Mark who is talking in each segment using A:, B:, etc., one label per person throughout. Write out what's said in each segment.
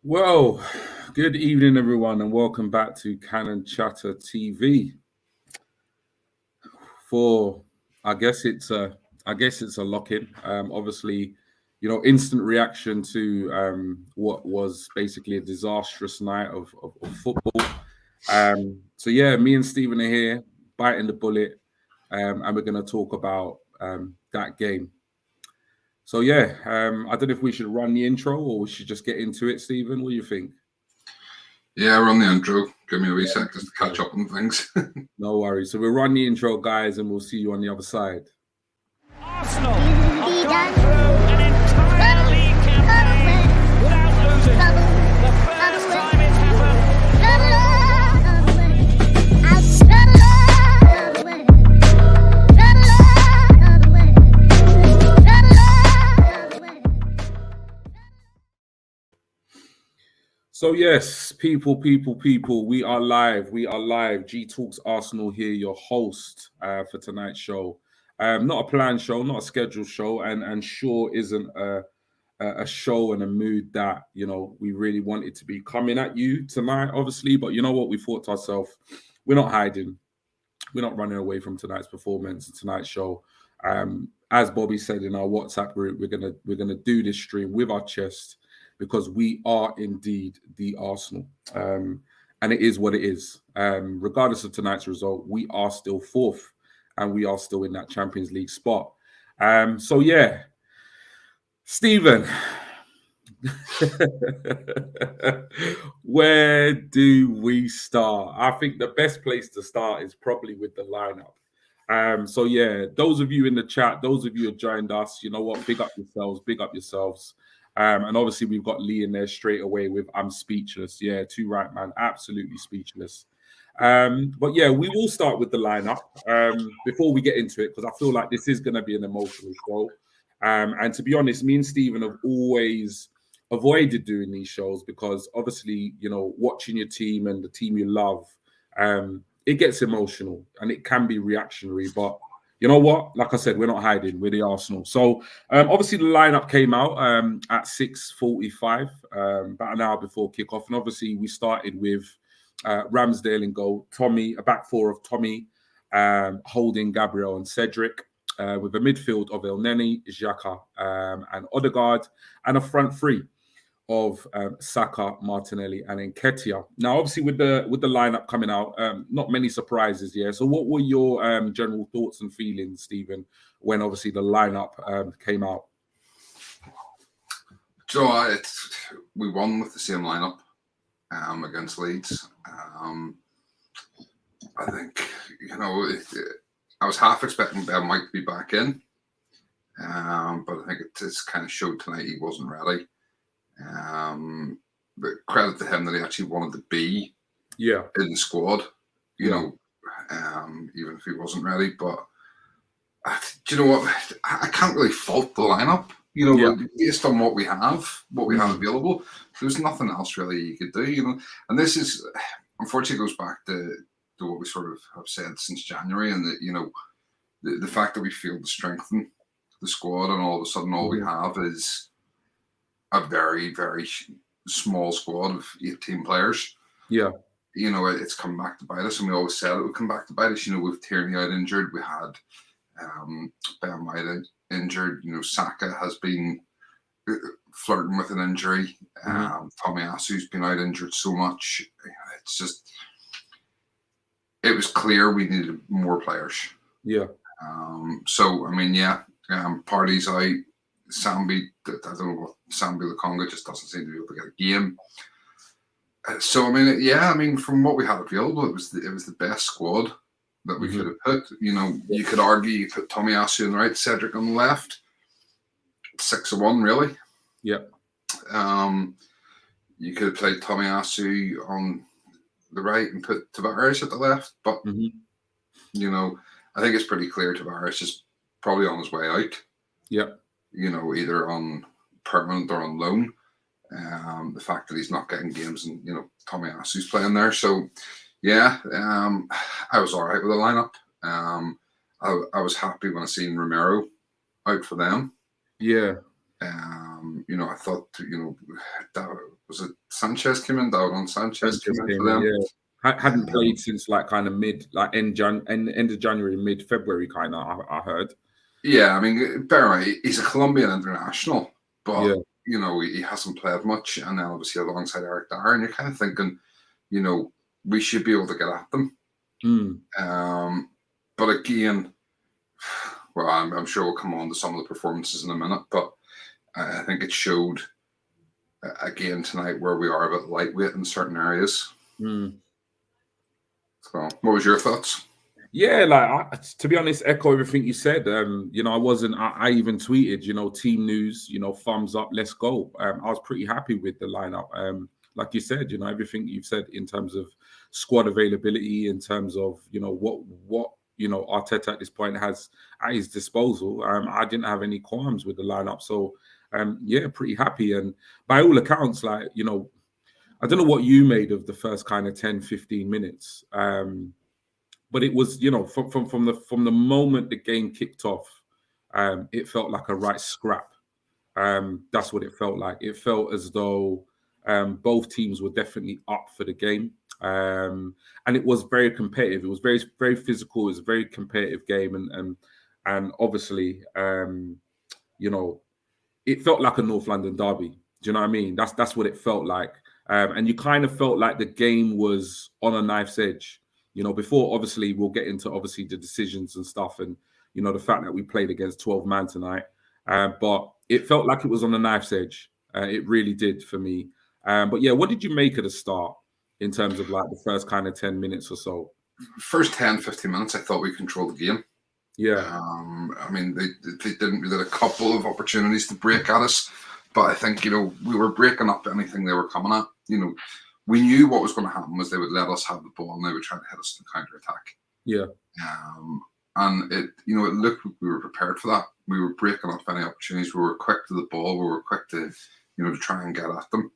A: Well, good evening, everyone, and welcome back to Canon Chatter TV. For I guess it's a lock-in. Obviously, instant reaction to what was basically a disastrous night of football. So yeah, me and Stephen are here biting the bullet, and we're going to talk about that game. So yeah, I don't know if we should run the intro or we should just get into it, Stephen. What do you think?
B: Yeah, run the intro. Give me a wee sec just to catch up on things.
A: No worries. So we'll run the intro, guys, and we'll see you on the other side.
C: Arsenal have gone through an entire league campaign without losing. The first time it's happened.
A: So yes, people, we are live. We are live. G Talks Arsenal here, your host for tonight's show. Not a planned show, not a scheduled show, and sure isn't a show and a mood that we really wanted to be coming at you tonight, obviously. But you know what? We thought to ourselves, we're not hiding, we're not running away from tonight's performance and tonight's show. As Bobby said in our WhatsApp group, we're gonna do this stream with our chest because we are indeed the Arsenal, and it is what it is. Regardless of tonight's result, we are still fourth, and we are still in that Champions League spot. So yeah, Stephen, where do we start? I think the best place to start is probably with the lineup. So yeah, those of you in the chat, those of you who joined us, you know what? Big up yourselves, big up yourselves. And obviously we've got Lee in there straight away with I'm speechless. Yeah, too right, man. Absolutely speechless. But yeah, we will start with the lineup before we get into it, because I feel like this is going to be an emotional show. And to be honest, me and Stephen have always avoided doing these shows because obviously, watching your team and the team you love, it gets emotional and it can be reactionary. But you know what? Like I said, we're not hiding. We're the Arsenal. So obviously the lineup came out at 6:45, about an hour before kickoff. And obviously we started with Ramsdale in goal, a back four of Tommy, Holden, Gabriel, and Cedric, with a midfield of El Neni, Xhaka, and Odegaard, and a front three of Saka, Martinelli, and Nketiah. Now, obviously, with the lineup coming out, not many surprises here. So, what were your general thoughts and feelings, Stephen, when obviously the lineup came out?
B: So we won with the same lineup against Leeds. I think I was half expecting Ben White to be back in, but I think it just kind of showed tonight he wasn't ready. But credit to him that he actually wanted to be in the squad, even if he wasn't ready. But do you know what? I can't really fault the lineup. Based on what we have available, there's nothing else really you could do. And this is unfortunately goes back to what we sort of have said since January, and that the fact that we failed to strengthen the squad, and all of a sudden all we have is a very, very small squad of 18 players.
A: Yeah.
B: It's come back to bite us, and we always said it would come back to bite us. With Tierney out injured, we had Ben White injured. Saka has been flirting with an injury. Tomiyasu's been out injured so much. It's just, it was clear we needed more players.
A: Yeah.
B: Party's out. Sambi, I don't know what Sambi Lukonga just doesn't seem to be able to get a game. From what we had available, it was the best squad that we could have put. You could argue you put Tomiyasu on the right, Cedric on the left. 6 of 1, really.
A: Yep.
B: You could have played Tomiyasu on the right and put Tavares at the left, but I think it's pretty clear Tavares is probably on his way out.
A: Yep.
B: Either on permanent or on loan. The fact that he's not getting games, and Tomiyasu's playing there. So I was all right with the lineup. I was happy when I seen Romero out for them.
A: Yeah.
B: You know, I thought, you know, that was it. Sanchez came in. Davinson Sanchez came in for them.
A: Yeah. Hadn't played since like kind of end of January, mid February, kind of. I heard.
B: Yeah, I mean, bear in mind, he's a Colombian international, but you know, he hasn't played much, and then obviously alongside Eric Dyer, and you're kind of thinking, you know, we should be able to get at them. But again, well, I'm sure we'll come on to some of the performances in a minute, but I think it showed again tonight where we are a bit lightweight in certain areas. So, what was your thoughts?
A: Yeah, like to be honest, echo everything you said. You know, I even tweeted, you know, team news, you know, thumbs up, let's go. I was pretty happy with the lineup. Like you said, you know, everything you've said in terms of squad availability, in terms of, you know, what you know, Arteta at this point has at his disposal. I didn't have any qualms with the lineup. So yeah, pretty happy. And by all accounts, like, you know, I don't know what you made of the first kind of 10, 15 minutes. But it was, you know, from the moment the game kicked off, it felt like a right scrap. That's what it felt like. It felt as though both teams were definitely up for the game, and it was very competitive. It was very, very physical. It was a very competitive game, and obviously, you know, it felt like a North London derby. Do you know what I mean? That's what it felt like, and you kind of felt like the game was on a knife's edge. You know, before, obviously, we'll get into, obviously, the decisions and stuff and, you know, the fact that we played against 12 man tonight. But it felt like it was on the knife's edge. It really did for me. But, yeah, what did you make of the start in terms of, like, the first kind of 10 minutes or so?
B: First 10, 15 minutes, I thought we controlled the game.
A: Yeah.
B: I mean, they didn't. We had a couple of opportunities to break at us. But I think, you know, we were breaking up anything they were coming at, you know. We knew what was going to happen was they would let us have the ball and they would try to hit us in the counter-attack.
A: Yeah.
B: And it, you know, it looked like we were prepared for that. We were breaking up any opportunities. We were quick to the ball. We were quick to, you know, to try and get at them.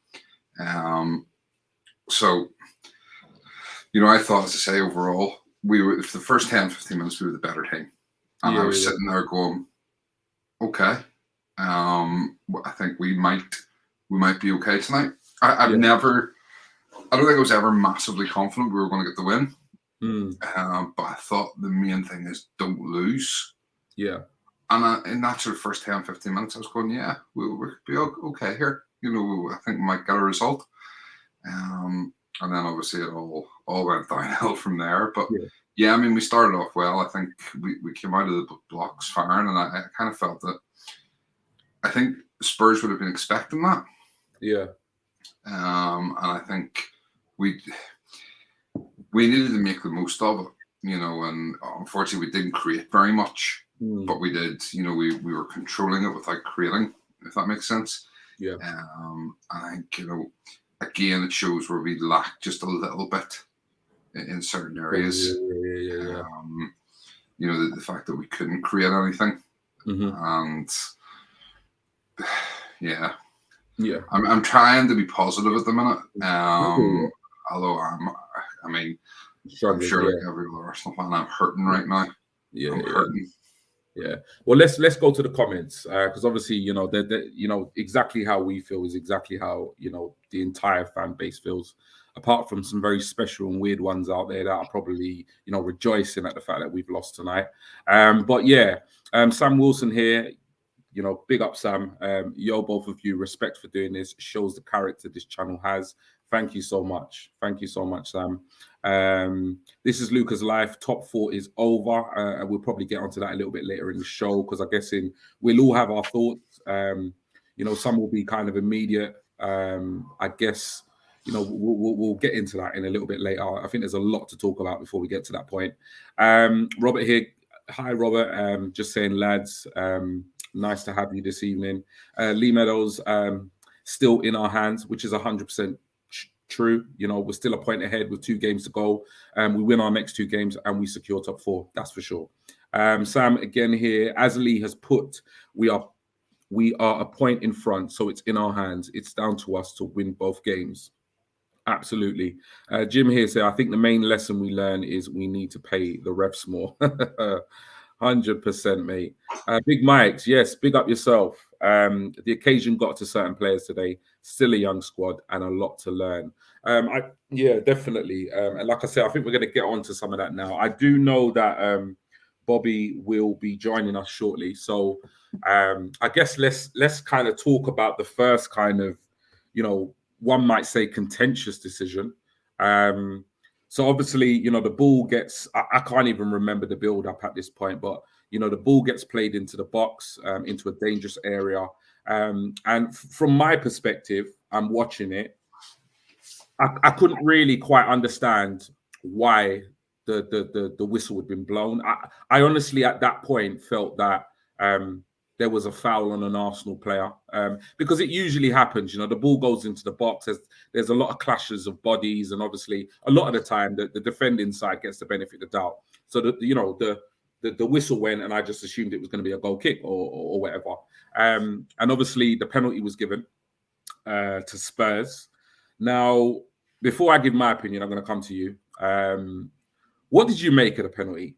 B: So, you know, I thought, as I say, overall, we were, for the first 10, 15 minutes, we were the better team. And I was sitting there going, okay, I think we might be okay tonight. I don't think I was ever massively confident we were going to get the win. But I thought the main thing is don't lose.
A: Yeah.
B: And in that sort of first 10, 15 minutes, I was going, yeah, we'll be okay here. You know, I think we might get a result. And then obviously it all went downhill from there. But yeah, I mean, we started off well. I think we came out of the blocks firing, and I kind of felt that I think Spurs would have been expecting that.
A: Yeah.
B: And I think we needed to make the most of it, you know, and unfortunately we didn't create very much, but we did, you know, we were controlling it without creating, if that makes sense.
A: Yeah.
B: I think, you know, again, it shows where we lack just a little bit in certain areas.
A: Yeah.
B: You know, the fact that we couldn't create anything. And yeah. I'm trying to be positive at the minute. Although I'm sure like every Arsenal fan, I'm hurting right now. I'm hurting.
A: Yeah. Well, let's go to the comments because obviously, you know, you know, exactly how we feel is exactly how, you know, the entire fan base feels. Apart from some very special and weird ones out there that are probably, you know, rejoicing at the fact that we've lost tonight. But yeah, Sam Wilson here. You know, big up, Sam. Yo, both of you, respect for doing this. Shows the character this channel has. Thank you so much. Thank you so much, Sam. This is Luca's life. Top 4 is over. And we'll probably get onto that a little bit later in the show because I guess we'll all have our thoughts. You know, some will be kind of immediate. I guess, you know, we'll get into that in a little bit later. I think there's a lot to talk about before we get to that point. Robert here. Hi, Robert. Just saying, lads. Nice to have you this evening. Lee Meadows, still in our hands, which is 100% true. You know, we're still a point ahead with 2 games to go. We win our next 2 games and we secure top 4. That's for sure. Sam, again here, as Lee has put, we are a point in front, so it's in our hands. It's down to us to win both games. Absolutely. Jim here said, I think the main lesson we learn is we need to pay the refs more. 100%, mate. Big Mike's, yes, big up yourself. The occasion got to certain players today. Still a young squad and a lot to learn. Yeah, definitely. And like I said, I think we're going to get on to some of that now. I do know that Bobby will be joining us shortly. So I guess let's kind of talk about the first kind of, one might say contentious decision. So obviously, the ball gets, I can't even remember the build up at this point, but, the ball gets played into the box, into a dangerous area. And from my perspective, I'm watching it. I couldn't really quite understand why the whistle had been blown. I honestly, at that point, felt that there was a foul on an Arsenal player, because it usually happens. The ball goes into the box. There's a lot of clashes of bodies, and obviously, a lot of the time, the defending side gets the benefit of the doubt. So the whistle went, and I just assumed it was going to be a goal kick or whatever. And obviously, the penalty was given to Spurs. Now, before I give my opinion, I'm going to come to you. What did you make of the penalty?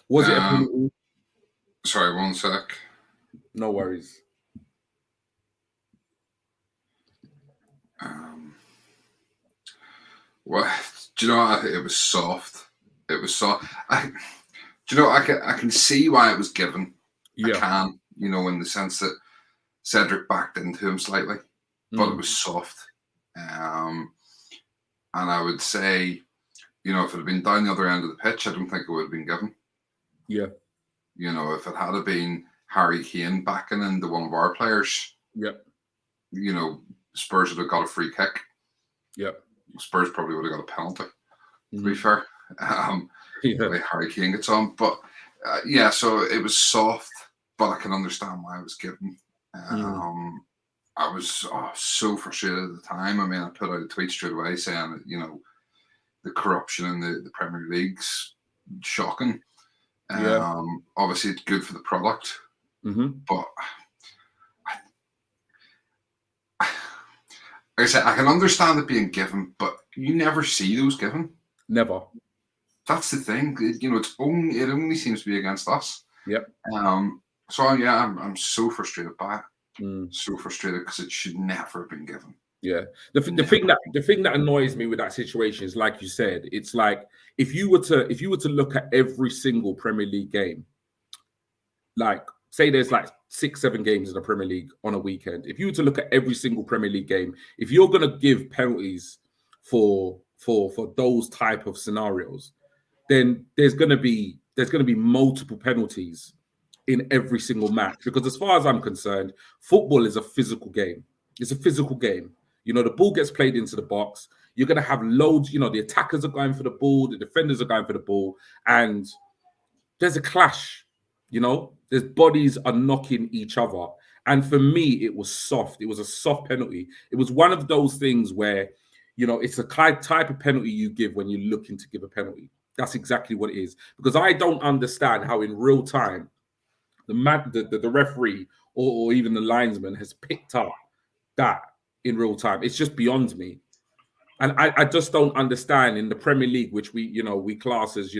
A: Was it a penalty?
B: Sorry, one sec.
A: No worries.
B: Well, do you know? It was soft. It was soft. I can see why it was given. Yeah. I can, in the sense that Cedric backed into him slightly, but it was soft. And I would say, if it had been down the other end of the pitch, I don't think it would have been given.
A: Yeah.
B: If it had been Harry Kane backing into one of our players, Spurs would have got a free kick.
A: Yeah.
B: Spurs probably would have got a penalty, to be fair. The way Harry Kane gets on. But, so it was soft, but I can understand why it was given. I was so frustrated at the time. I mean, I put out a tweet straight away saying that, the corruption in the Premier League's shocking. Obviously, it's good for the product, but like I said, I can understand it being given, but you never see those given.
A: Never.
B: That's the thing. It only seems to be against us.
A: Yep.
B: So yeah, I'm so frustrated by it. So frustrated because it should never have been given.
A: Yeah. The thing that annoys me with that situation is, like you said, it's like if you were to look at every single Premier League game, like say there's like 6-7 games in the Premier League on a weekend. If you were to look at every single Premier League game, if you're gonna give penalties for those type of scenarios, then there's gonna be multiple penalties in every single match. Because as far as I'm concerned, football is a physical game. It's a physical game. The ball gets played into the box. You're going to have loads, the attackers are going for the ball, the defenders are going for the ball, and there's a clash, there's bodies are knocking each other. And for me, it was soft. It was a soft penalty. It was one of those things where, it's a type of penalty you give when you're looking to give a penalty. That's exactly what it is. Because I don't understand how in real time, the referee or even the linesman has picked up that in real time. It's just beyond me. And I just don't understand in the Premier League, which we class as,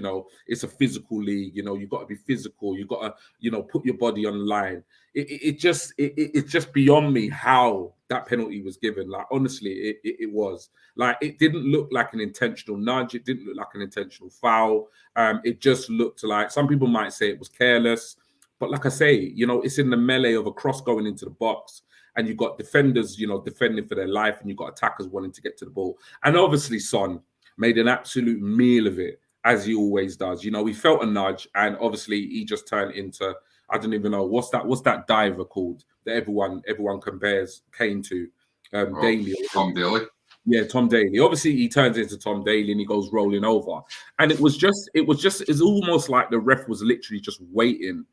A: it's a physical league, you've got to be physical, you've got to, put your body on the line. It's just beyond me how that penalty was given. Like, honestly, it was. Like, it didn't look like an intentional nudge. It didn't look like an intentional foul. It just looked like, some people might say it was careless. But like I say, it's in the melee of a cross going into the box. And you've got defenders, defending for their life, and you've got attackers wanting to get to the ball. And obviously, Son made an absolute meal of it, as he always does. He felt a nudge, and obviously he just turned into, I don't even know, what's that diver called that everyone compares Kane to? Daly.
B: Tom Daly.
A: Yeah, Tom Daly. Obviously, he turns into Tom Daly and he goes rolling over. And it's almost like the ref was literally just waiting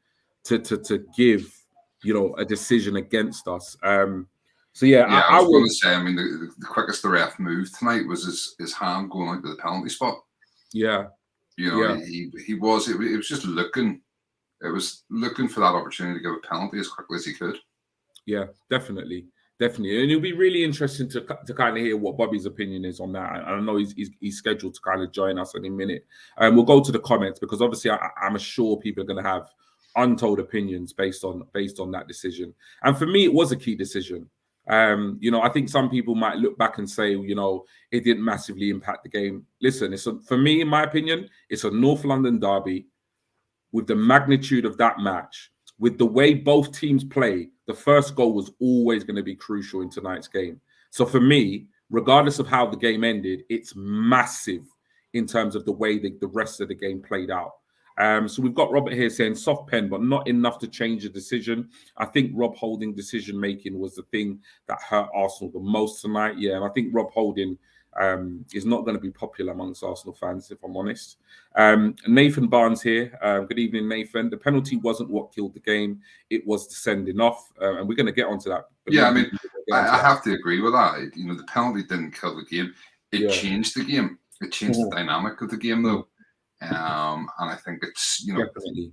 A: to give a decision against us. So yeah,
B: I was going to say, I mean, the quickest the ref moved tonight was his hand going out to the penalty spot.
A: Yeah,
B: he was. It was just looking. It was looking for that opportunity to give a penalty as quickly as he could.
A: Yeah, definitely. Definitely, and it'll be really interesting to kind of hear what Bobby's opinion is on that. I know he's scheduled to kind of join us in a minute. We'll go to the comments because obviously I'm sure people are going to have untold opinions based on that decision. And for me, it was a key decision. I think some people might look back and say, it didn't massively impact the game. Listen, for me, in my opinion, it's a North London derby. With the magnitude of that match, with the way both teams play, the first goal was always going to be crucial in tonight's game. So for me, regardless of how the game ended, it's massive in terms of the way the rest of the game played out. So we've got Robert here saying soft pen, but not enough to change the decision. I think Rob Holding decision making was the thing that hurt Arsenal the most tonight. Yeah, and I think Rob Holding is not going to be popular amongst Arsenal fans, if I'm honest. Nathan Barnes here. Good evening, Nathan. The penalty wasn't what killed the game. It was the sending off. And we're going to get onto that.
B: Yeah, I mean, I have to agree with that. The penalty didn't kill the game. It changed the game. It changed the dynamic of the game, though. And I think it's,
A: definitely.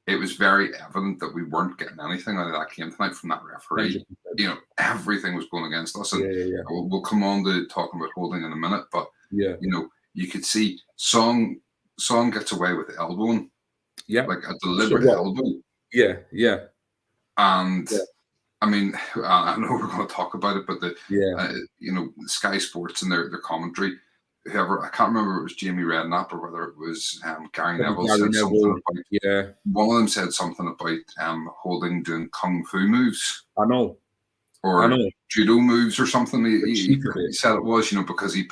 B: It was very evident that we weren't getting anything out of that game tonight from that referee. 100%. Everything was going against us. And we'll come on to talking about Holding in a minute, but you could see Song gets away with elbowing. Yeah. Like a deliberate elbow.
A: Yeah.
B: And I mean, I know we're going to talk about it, but Sky Sports and their commentary, whoever, I can't remember if it was Jamie Redknapp or whether it was Gary Neville said something about, one of them said something about Holding doing kung fu moves.
A: I know.
B: Or judo moves or something. He said it was, because he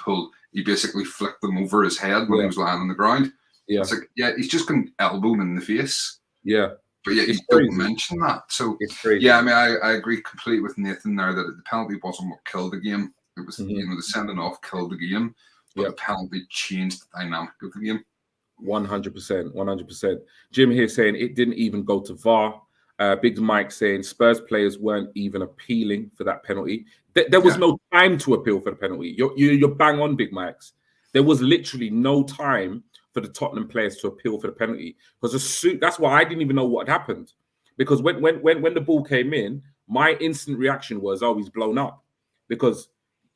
B: basically flicked them over his head when he was lying on the ground. Yeah. It's like, he's just going to elbow him in the face. Yeah. But you don't mention that. So, I mean, I agree completely with Nathan there that the penalty wasn't what killed the game. It was, the sending off killed the game. But the penalty changed the dynamic of the game.
A: 100%. Jim here saying it didn't even go to VAR. Big Mike saying Spurs players weren't even appealing for that penalty. There was no time to appeal for the penalty. You're bang on, Big Mike's. There was literally no time for the Tottenham players to appeal for the penalty because that's why I didn't even know what had happened. Because when the ball came in, my instant reaction was, he's blown up. Because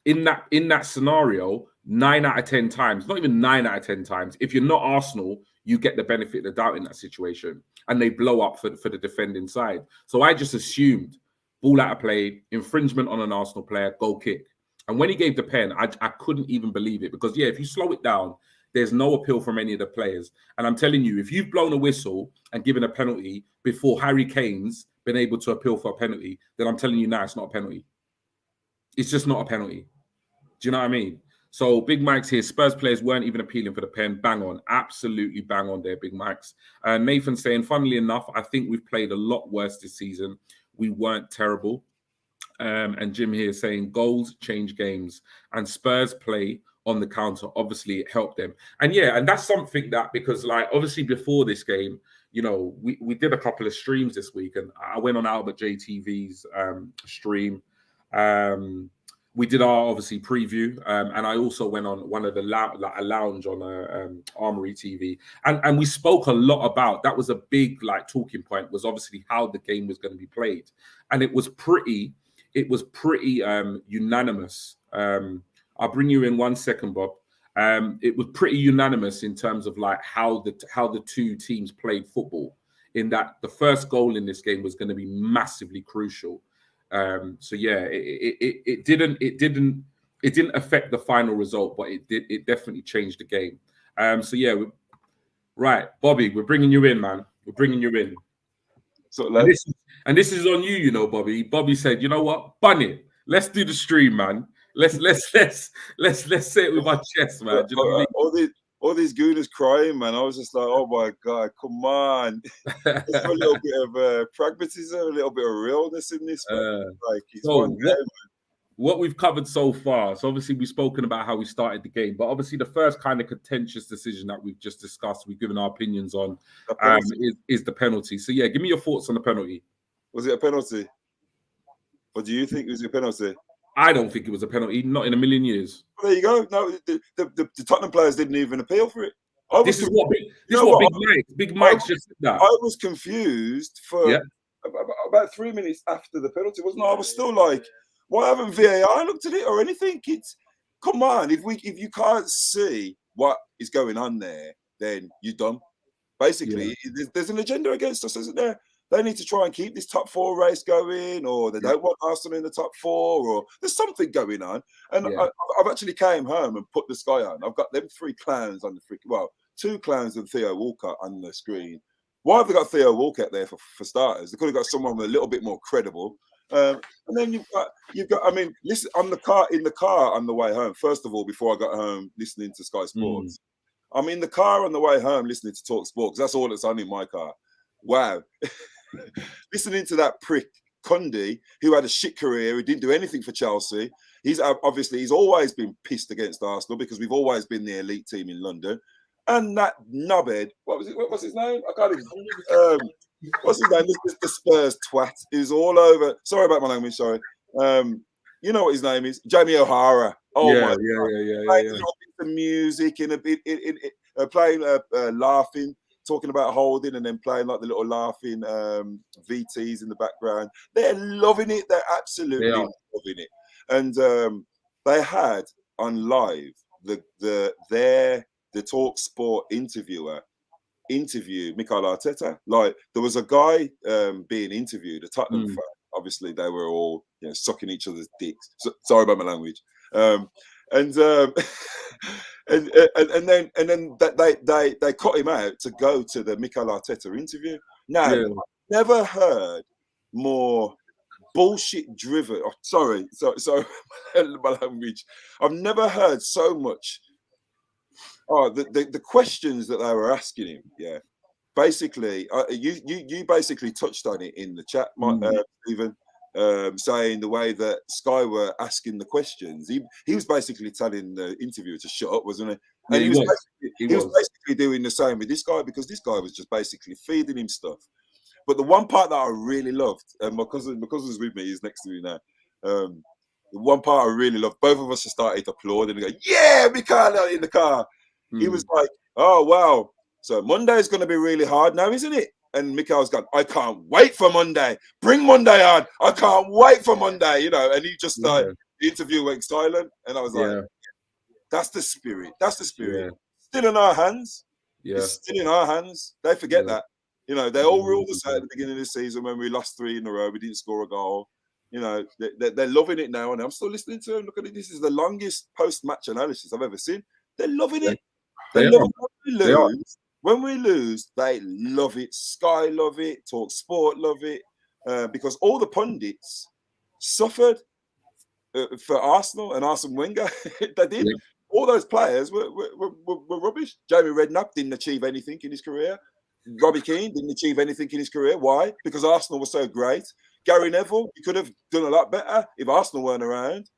A: in that scenario, 9 out of 10 times, not even 9 out of 10 times, if you're not Arsenal, you get the benefit of the doubt in that situation. And they blow up for the defending side. So I just assumed ball out of play, infringement on an Arsenal player, goal kick. And when he gave the pen, I couldn't even believe it. Because, if you slow it down, there's no appeal from any of the players. And I'm telling you, if you've blown a whistle and given a penalty before Harry Kane's been able to appeal for a penalty, then I'm telling you now it's not a penalty. It's just not a penalty. Do you know what I mean? So Big Mike's here. Spurs players weren't even appealing for the pen. Bang on. Absolutely bang on there, Big Mike's. Nathan saying, funnily enough, I think we've played a lot worse this season. We weren't terrible. And Jim here saying goals change games. And Spurs play on the counter. Obviously, it helped them. And and that's something that, because obviously before this game, we did a couple of streams this week. And I went on Albert JTV's stream. We did our obviously preview, and I also went on one of the a lounge on Armory TV, and we spoke a lot about that. Was a big talking point was obviously how the game was going to be played, and it was pretty unanimous. I'll bring you in 1 second, Bob. It was pretty unanimous in terms of how the two teams played football. In that the first goal in this game was going to be massively crucial. It didn't affect the final result, but it definitely changed the game. Right, Bobby, we're bringing you in, man. We're bringing you in. So this is on you, Bobby. Bobby said, you know what, bun it. Let's do the stream, man. Let's say it with our chest, man. Do you know what I mean?
D: All these gooners crying, man. I was just like, oh my God, come on. There's a little bit of pragmatism, a little bit of realness in this, man.
A: What we've covered so far, so obviously we've spoken about how we started the game, but obviously the first kind of contentious decision that we've just discussed, we've given our opinions on, is the penalty. So give me your thoughts on the penalty.
D: Was it a penalty? Or do you think it was a penalty?
A: I don't think it was a penalty, not in a million years.
D: Well, there you go. No, the Tottenham players didn't even appeal for it.
A: This is what Big Mike just said that.
D: I was confused for about 3 minutes after the penalty, wasn't I? I was still like, why haven't VAR looked at it or anything? Come on, if you can't see what is going on there, then you're done. Basically, there's an agenda against us, isn't there? They need to try and keep this top 4 race going, or they don't want Arsenal in the top 4, or there's something going on. And I've actually came home and put the Sky on. I've got them 3 clowns on the 2 clowns and Theo Walcott on the screen. Why have they got Theo Walcott there for starters? They could have got someone a little bit more credible. And then you've got. I mean, listen, in the car on the way home. First of all, before I got home, listening to Sky Sports. I'm in the car on the way home listening to Talk Sport, because that's all that's on in my car. Wow. Listening to that prick, Cundy, who had a shit career, who didn't do anything for Chelsea. He's always been pissed against Arsenal because we've always been the elite team in London. And that knobhead, what's his name? I can't even. What's his name? The Spurs twat is all over. Sorry about my language, sorry. You know what his name is? Jamie O'Hara. Oh my God. Yeah. The music in a bit, playing, laughing, talking about Holden, and then playing like the little laughing VTs in the background. They're loving it. They're absolutely loving it. And they had on live the Talk Sport interviewer interview Mikel Arteta. Like, there was a guy being interviewed, a Tottenham fan. Obviously, they were all sucking each other's dicks. So, sorry about my language. And then they cut him out to go to the Mikel Arteta interview. Now, I've never heard more bullshit driven. Oh, sorry, my language. I've never heard so much. Oh, the questions that they were asking him. Yeah, basically, you basically touched on it in the chat, Stephen. Saying the way that Sky were asking the questions, he was basically telling the interviewer to shut up, wasn't he? And he was basically doing the same with this guy, because this guy was just basically feeding him stuff. But the one part that I really loved, and my cousin's with me, he's next to me now. The one part I really loved, both of us started applauding and go, "Yeah, Mikel," in the car. He was like, "Oh wow, so Monday is going to be really hard now, isn't it?" And Mikel's gone, "I can't wait for Monday. Bring Monday on. I can't wait for Monday," you know. And he just the interview went silent, and I was like, "That's the spirit. That's the spirit. Still in our hands. It's still in our hands." They forget that, you know. They all ruled us out at the beginning of the season when we lost 3 in a row. We didn't score a goal. You know, they're loving it now, and I'm still listening to them. Look at it. This is the longest post-match analysis I've ever seen. They're loving it. They love it. When we lose, they love it. Sky love it. Talk Sport love it. Because all the pundits suffered for Arsenal and Arsene Wenger. They did. Yeah. All those players were rubbish. Jamie Redknapp didn't achieve anything in his career. Robbie Keane didn't achieve anything in his career. Why? Because Arsenal was so great. Gary Neville, he could have done a lot better if Arsenal weren't around.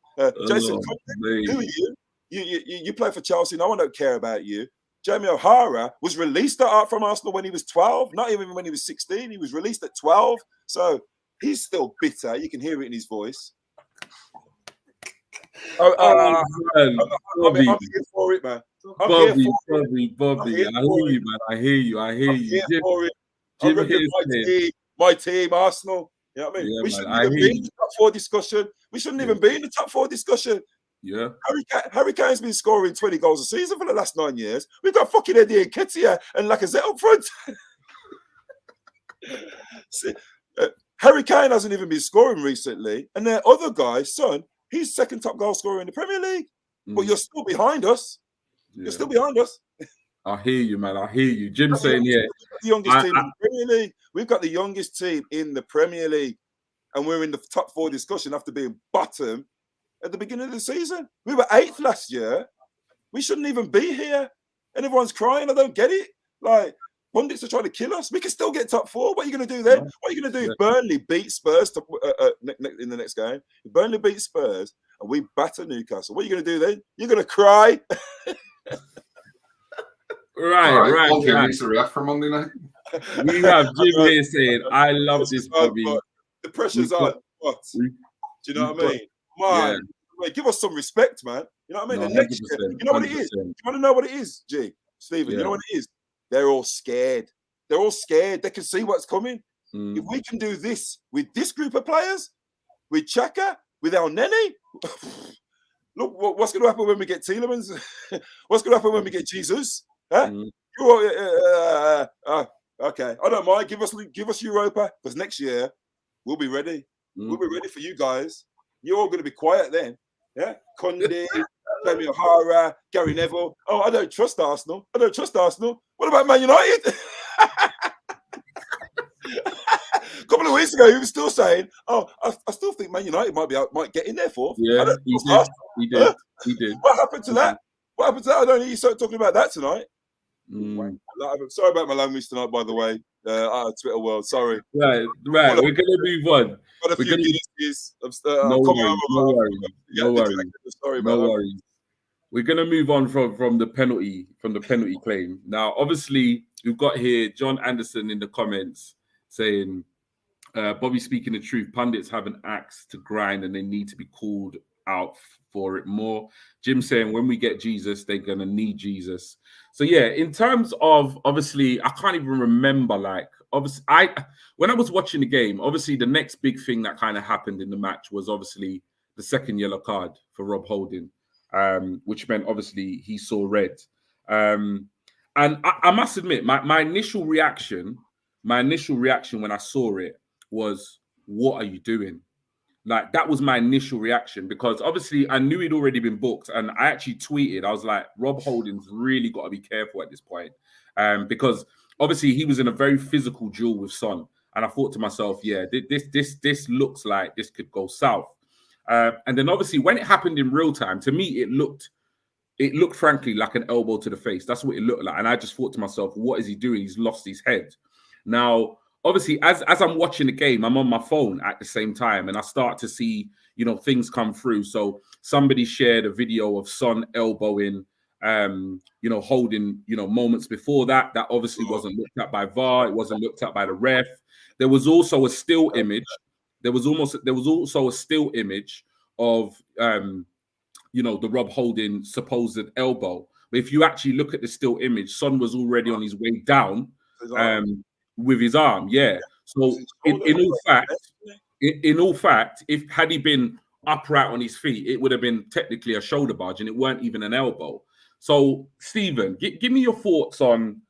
D: Jason, who are you? You play for Chelsea. No one don't care about you. Jamie O'Hara was released from Arsenal when he was 12, not even when he was 16. He was released at 12. So he's still bitter. You can hear it in his voice. I'm here for it, man.
A: Bobby. I hear you. I hear you.
D: My team, Arsenal. You know what I mean? We shouldn't even be in the top 4 discussion. We shouldn't even be in the top 4 discussion.
A: Yeah,
D: Harry Kane's been scoring 20 goals a season for the last 9 years. We've got fucking Eddie Nketiah and Lacazette up front. Harry Kane hasn't even been scoring recently, and their other guy, Son, he's second top goal scorer in the Premier League. But you're still behind us. You're still behind us.
A: I hear you, man. I hear you. Jim saying, yeah,
D: the youngest team in the Premier League. We've got the youngest team in the Premier League, and we're in the top 4 discussion after being bottom at the beginning of the season. We were 8th last year. We shouldn't even be here. And everyone's crying. I don't get it. Like, pundits are trying to kill us. We can still get top 4. What are you going to do then? What are you going to do if Burnley beat Spurs in the next game? If Burnley beat Spurs and we batter Newcastle, what are you going to do then? You're going to cry.
A: Right.
B: He's the ref for Monday night.
A: We have Jim here saying, "I love this Bobby."
D: The pressure's on. What? Do you know what I mean? Man, give us some respect, man. You know what I mean?
A: No,
D: the next year, you know what it is? You want to know what it is, G? Stephen, you know what it is? They're all scared. They're all scared. They can see what's coming. If we can do this with this group of players, with Chaka, with El Nene, look what's going to happen when we get Tielemans. What's going to happen when we get Jesus? Huh? Okay, I don't mind. Give us Europa, because next year we'll be ready. We'll be ready for you guys. You're all going to be quiet then. Yeah, Conde, Jamie O'Hara, Gary Neville. Oh, I don't trust Arsenal. What about Man United? A couple of weeks ago, he was still saying, "Oh, I still think Man United might get in there fourth."
A: Yeah, he did.
D: What happened to that? I don't hear you start talking about that tonight. Sorry about my language tonight, by the way. Twitter world, sorry.
A: Right. We're gonna move on.
D: Got a few Guinnesses.
A: No worries.
D: Sorry about that.
A: We're gonna move on from the penalty claim. Now, obviously, we've got here John Anderson in the comments saying, Bobby speaking the truth, pundits have an axe to grind and they need to be called out for it more. Jim saying when we get Jesus, they're gonna need Jesus. So yeah, in terms of, obviously, I can't even remember, like, obviously, when I was watching the game, obviously the next big thing that kind of happened in the match was obviously the second yellow card for Rob Holden, which meant obviously he saw red. And I must admit, my initial reaction when I saw it was, what are you doing? Like, that was my initial reaction, because obviously I knew he'd already been booked, and I actually tweeted, I was like, Rob Holden's really got to be careful at this point, because obviously he was in a very physical duel with Son, and I thought to myself, yeah, this looks like this could go south. And then obviously when it happened in real time, to me it looked frankly like an elbow to the face. That's what it looked like, and I just thought to myself, what is he doing? He's lost his head. Now, obviously, as I'm watching the game, I'm on my phone at the same time, and I start to see, things come through. So somebody shared a video of Son elbowing, Holden, moments before that. That obviously wasn't looked at by VAR. It wasn't looked at by the ref. There was also a still image. There was also a still image of, the Rob Holden supposed elbow. But if you actually look at the still image, Son was already on his way down. With his arm, yeah. So in all fact, if had he been upright on his feet, it would have been technically a shoulder barge, and it weren't even an elbow. So, Stephen, give me your thoughts on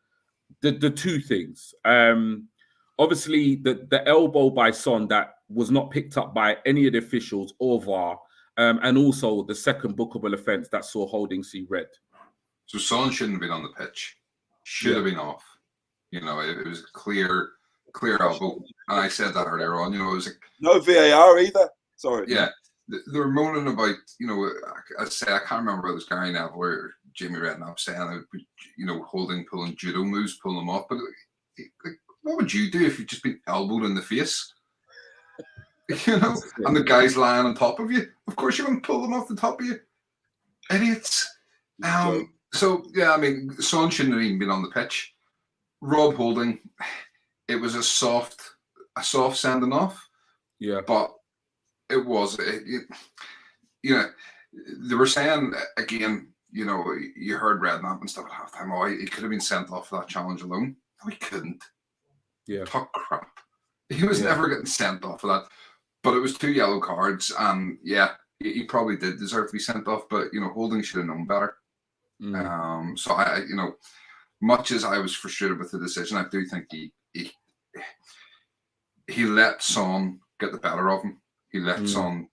A: the two things. Obviously, the elbow by Son that was not picked up by any of the officials or VAR, and also the second bookable offence that saw Holding see red.
B: So Son shouldn't have been on the pitch. Should have been off. It was a clear elbow. And I said that earlier on. It was like,
D: no VAR either. Sorry.
B: Yeah. They were moaning about, I can't remember whether it was Gary Neville or Jamie Redknapp saying, Holding, pulling judo moves, pulling them off. But like, what would you do if you'd just been elbowed in the face? And the guy's lying on top of you. Of course you're going to pull them off the top of you. Idiots. So, yeah, I mean, Son shouldn't have even been on the pitch. Rob Holding, it was a soft sending off. Yeah. But it was, they were saying, again, you heard Redknapp and stuff at halftime, oh, he could have been sent off for that challenge alone. No, he couldn't.
A: Yeah.
B: Talk crap. He was never getting sent off for that. But it was 2 yellow cards, and yeah, he probably did deserve to be sent off, but, Holding should have known better. So I much as I was frustrated with the decision, I do think he let Son get the better of him. He let Son,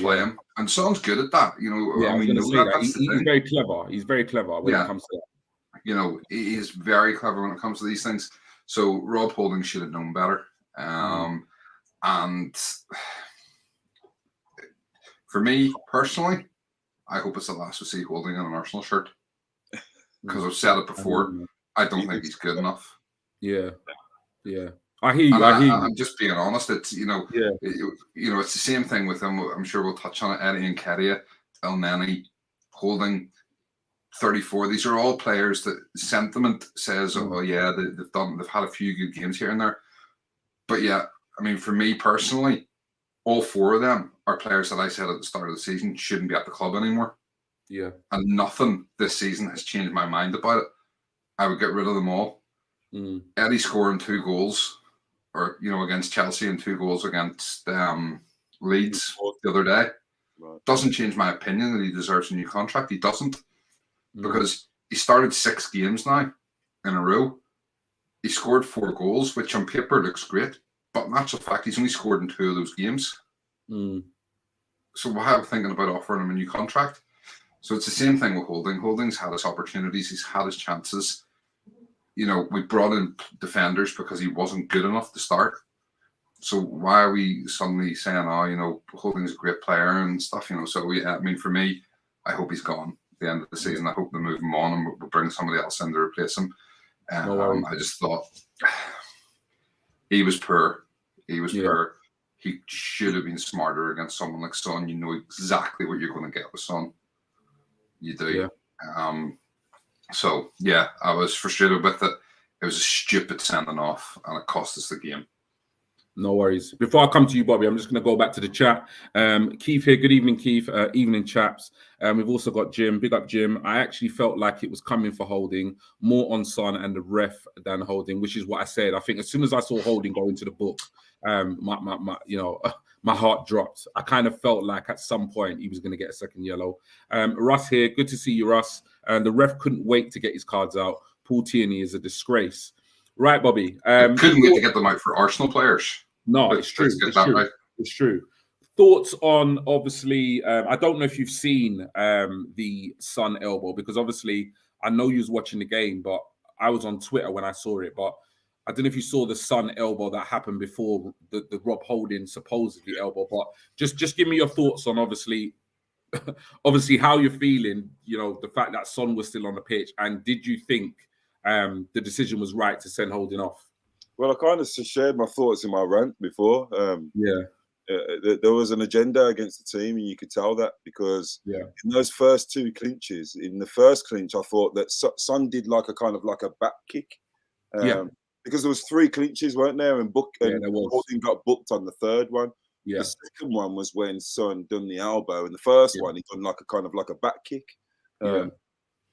B: play him, and Son's good at that.
A: He's very clever. He's very clever when it comes to that.
B: He is very clever when it comes to these things. So Rob Holding should have known better. And for me personally, I hope it's the last we see Holding in an Arsenal shirt. Because I've said it before, I don't think he's good enough.
A: Yeah. I hear you.
B: I'm just being honest. It's it's the same thing with him. I'm sure we'll touch on it. Eddie Nketiah, El Nene, Holding, 34. These are all players that sentiment says, oh yeah, they've had a few good games here and there. But yeah, I mean, for me personally, all 4 of them are players that I said at the start of the season shouldn't be at the club anymore.
A: Yeah.
B: And nothing this season has changed my mind about it. I would get rid of them all. Eddie scoring 2 goals, or against Chelsea and 2 goals against Leeds the other day, doesn't change my opinion that he deserves a new contract. He doesn't, because he started 6 games now in a row. He scored 4 goals, which on paper looks great, but in actual fact, he's only scored in 2 of those games. So why am I thinking about offering him a new contract? So it's the same thing with Holding. Holding's had his opportunities. He's had his chances. We brought in defenders because he wasn't good enough to start. So why are we suddenly saying, Holding's a great player and stuff, So for me, I hope he's gone at the end of the season. I hope they move him on and we'll bring somebody else in to replace him. I just thought he was poor. He was poor. He should have been smarter against someone like Son. You know exactly what you're going to get with Son. You do. Yeah. I was frustrated with it. It was a stupid sending off, and it cost us the game.
A: No worries. Before I come to you, Bobby, I'm just going to go back to the chat. Keith here. Good evening, Keith. Evening, chaps. We've also got Jim. Big up, Jim. I actually felt like it was coming for Holding, more on Son and the ref than Holding, which is what I said. I think as soon as I saw Holding go into the book, my heart dropped. I kind of felt like at some point he was going to get a second yellow. Russ here. Good to see you, Russ. The ref couldn't wait to get his cards out. Paul Tierney is a disgrace. Right, Bobby.
B: Couldn't wait to get them out for Arsenal players.
A: No, it's true. It's true. Thoughts on, obviously, I don't know if you've seen the Son elbow, because obviously I know you was watching the game, but I was on Twitter when I saw it. But I don't know if you saw the Son elbow that happened before the Rob Holding supposedly elbow. But just give me your thoughts on obviously how you're feeling, the fact that Son was still on the pitch, and did you think the decision was right to send Holding off?
D: Well, I kind of shared my thoughts in my rant before. There was an agenda against the team, and you could tell that because in those first 2 clinches, in the first clinch, I thought that Son did like a back kick. Because there was 3 clinches, weren't there? And Holding got booked on the 3rd one. The second one was when Son done the elbow, and the first one he done like a back kick.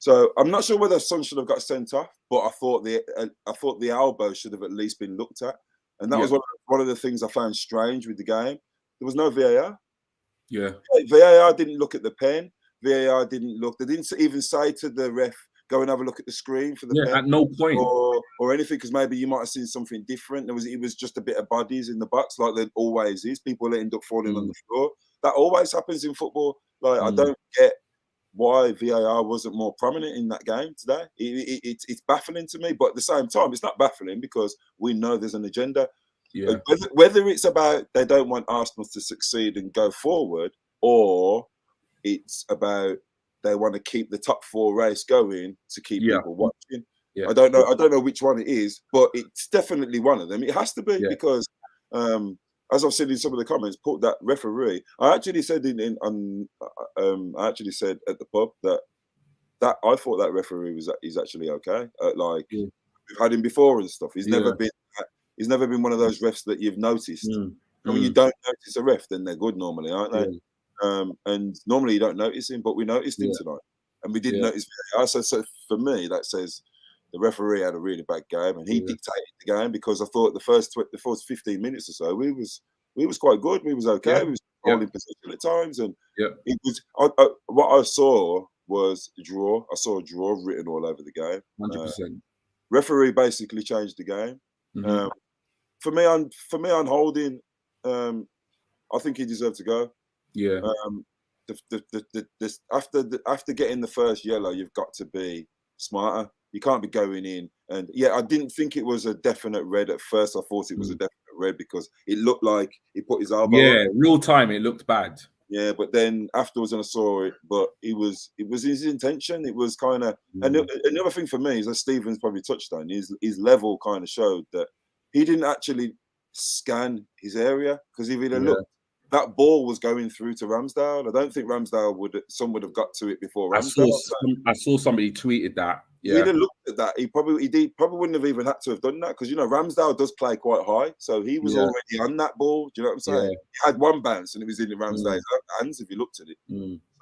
D: So I'm not sure whether Son should have got sent off, but I thought the elbow should have at least been looked at, and that was one of the things I found strange with the game. There was no VAR. VAR didn't look at the pen. VAR didn't look. They didn't even say to the ref, "Go and have a look at the screen for the pen."
A: At no point
D: or anything, because maybe you might have seen something different. It was just a bit of bodies in the box, like there always is. People end up falling on the floor. That always happens in football. Like I don't get why VAR wasn't more prominent in that game today. It's baffling to me, but at the same time, it's not baffling because we know there's an agenda. Whether it's about they don't want Arsenal to succeed and go forward, or it's about they want to keep the top 4 race going to keep people watching. I don't know which one it is, but it's definitely one of them. It has to be because as I've said in some of the comments, put that referee. I actually said I actually said at the pub that I thought that referee is actually okay. We've had him before and stuff. He's never been one of those refs that you've noticed. When you don't notice a ref, then they're good normally, aren't they? And normally you don't notice him, but we noticed him tonight, and we didn't notice VAR. So for me, that says the referee had a really bad game, and he dictated the game because I thought the first 15 minutes or so we was quite good. We was okay. We was holding position at times, and it was what I saw was a draw. I saw a draw written all over the game.
A: 100%.
D: Referee basically changed the game. For me on Holding, I think he deserved to go. After getting the first yellow, you've got to be smarter. You can't be going in and I didn't think it was a definite red at first. I thought it was a definite red because it looked like he put his elbow.
A: Real time it looked bad.
D: But then afterwards, when I saw it, but it was his intention. It was kind of another thing for me is that Stephen's probably touched on his level kind of showed that he didn't actually scan his area, because if he'd have looked, that ball was going through to Ramsdale. I don't think Ramsdale would have got to it before Ramsdale.
A: I saw somebody tweeted that.
D: He'd have looked at that. He probably wouldn't have even had to have done that, because Ramsdale does play quite high, so he was already on that ball. Do you know what I'm saying? He had one bounce and it was in the Ramsdale's hands if you looked at it.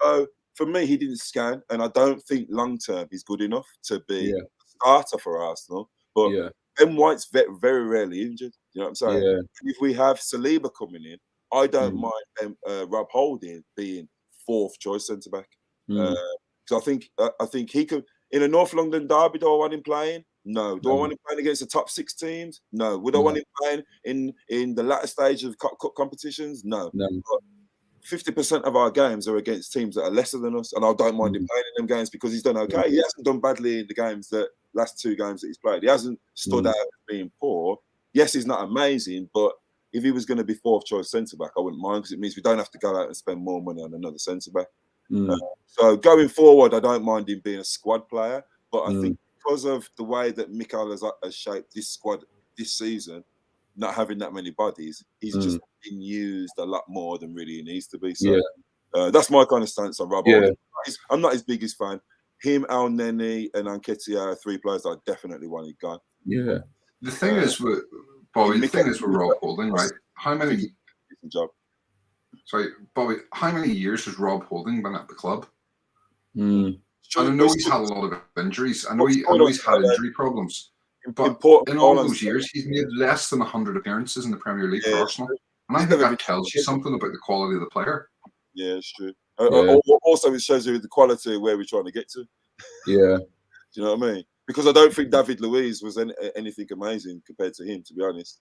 D: So for me, he didn't scan, and I don't think long term he's good enough to be a starter for Arsenal. But Ben White's very rarely injured. You know what I'm saying?
A: Yeah.
D: If we have Saliba coming in, I don't mind Rob Holding being 4th choice centre back. Because I think he could in a North London derby. Do I want him playing? No. Do I want him playing against the top 6 teams? No. Would I want him playing in the latter stage of cup competitions? No. 50% of our games are against teams that are lesser than us, and I don't mind him playing in them games because he's done okay. He hasn't done badly in the last 2 games that he's played. He hasn't stood out as being poor. Yes, he's not amazing, but if he was going to be 4th choice centre back, I wouldn't mind because it means we don't have to go out and spend more money on another centre back. So going forward, I don't mind him being a squad player, but I think because of the way that Mikel has shaped this squad this season, not having that many bodies, he's just been used a lot more than really he needs to be. So that's my kind of stance on Rob. I'm not his biggest fan. Him, El Neni, and Nketiah are 3 players I definitely wanted gone.
A: Yeah.
B: The thing is with Bobby, the thing is with Rob Holding, right? How many years has Rob Holding been at the club? And I know he's had a lot of injuries. I know he's had injury problems. But in all those years, he's made less than 100 appearances in the Premier League for Arsenal. And I think that tells you something about the quality of the player.
D: Yeah, it's true. Also, it shows you the quality of where we're trying to get to.
A: Yeah.
D: Do you know what I mean? Because I don't think David Luiz was anything amazing compared to him, to be honest.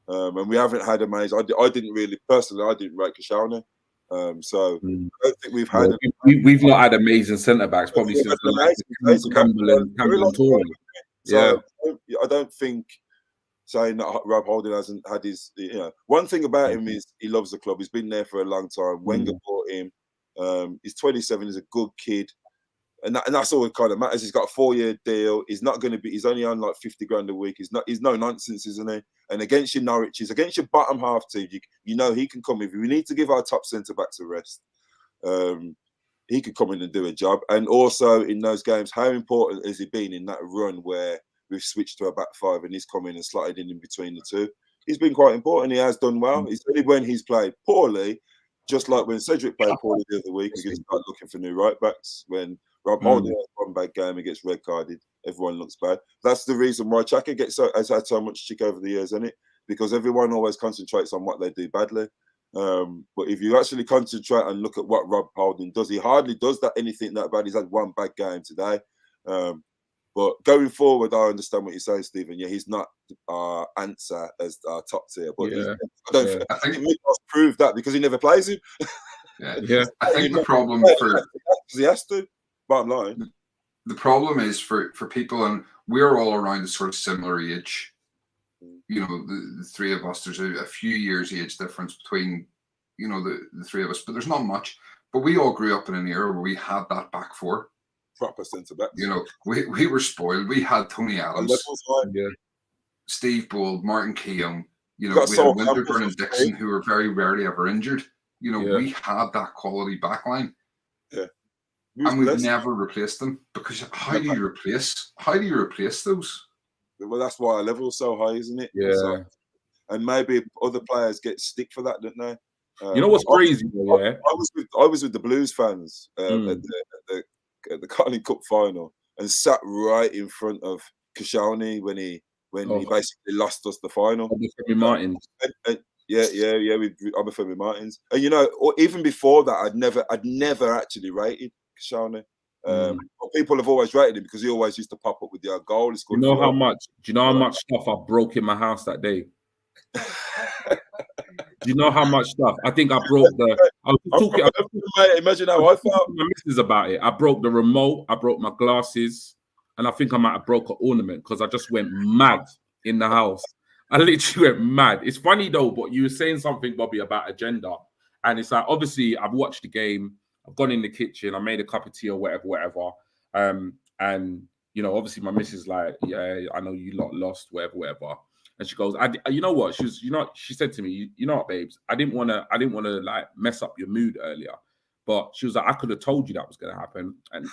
D: And we haven't had amazing. I didn't rate Koscielny. So I don't think we've had.
A: We've not had amazing centre backs probably since Campbell and Toure.
D: So I don't think saying that Rob Holding hasn't had his. One thing about him is he loves the club. He's been there for a long time. Wenger bought him. He's 27. He's a good kid. And that's all it kind of matters. He's got a 4-year deal. He's not going to be. He's only on like 50 grand a week. He's no nonsense, isn't he? And against your Norwiches, against your bottom half team, you know he can come in. If we need to give our top centre backs a rest, he could come in and do a job. And also in those games, how important has he been in that run where we've switched to a back 5 and he's come in and slotted in between the 2? He's been quite important. He has done well. It's only when he's played poorly, just like when Cedric played poorly the other week, we start looking for new right backs. When Rob Holding has one bad game, he gets red carded. Everyone looks bad. That's the reason why Xhaka has had so much stick over the years, isn't it? Because everyone always concentrates on what they do badly. But if you actually concentrate and look at what Rob Holding does, he hardly does anything that bad. He's had one bad game today. But going forward, I understand what you're saying, Stephen. Yeah, he's not our answer as our top tier. But I think Mikel's proved that because he never plays him.
B: I think the problem
D: he has to. Bottom line,
B: the problem is for people, and we're all around a sort of similar age. The 3 of us. There's a few years age difference between the 3 of us, but there's not much. But we all grew up in an era where we had that back 4.
D: Proper centre back.
B: We were spoiled. We had Tony Adams, Steve Bould, Martin Keown. We had Winterburn and Dixon, who were very rarely ever injured. We had that quality backline.
D: Yeah.
B: And we've never replaced them because how do you replace those?
D: Well, that's why our level's so high, isn't it?
A: Yeah.
D: So, and maybe other players get stick for that, don't they?
A: You know what's crazy?
D: I was with the Blues fans at the Carling Cup final and sat right in front of Koscielny when he basically lost us the final.
A: Martins.
D: Yeah, with Obafemi Martins. And even before that, I'd never actually rated Koscielny. But people have always rated him because he always used to pop up with the goal. Do
A: you know how much stuff I broke in my house that day? Do you know how much stuff? I think I broke
D: imagine how I felt.
A: My missus about it. I broke the remote. I broke my glasses, and I think I might have broke an ornament because I just went mad in the house. I literally went mad. It's funny though, but you were saying something, Bobby, about agenda, and it's like obviously I've watched the game. I've gone in the kitchen. I made a cup of tea or whatever. And obviously my missus like, yeah, I know you lot lost, whatever. And she goes, you know what? She said to me, you know what, babes? I didn't want to like mess up your mood earlier, but she was like, I could have told you that was going to happen. And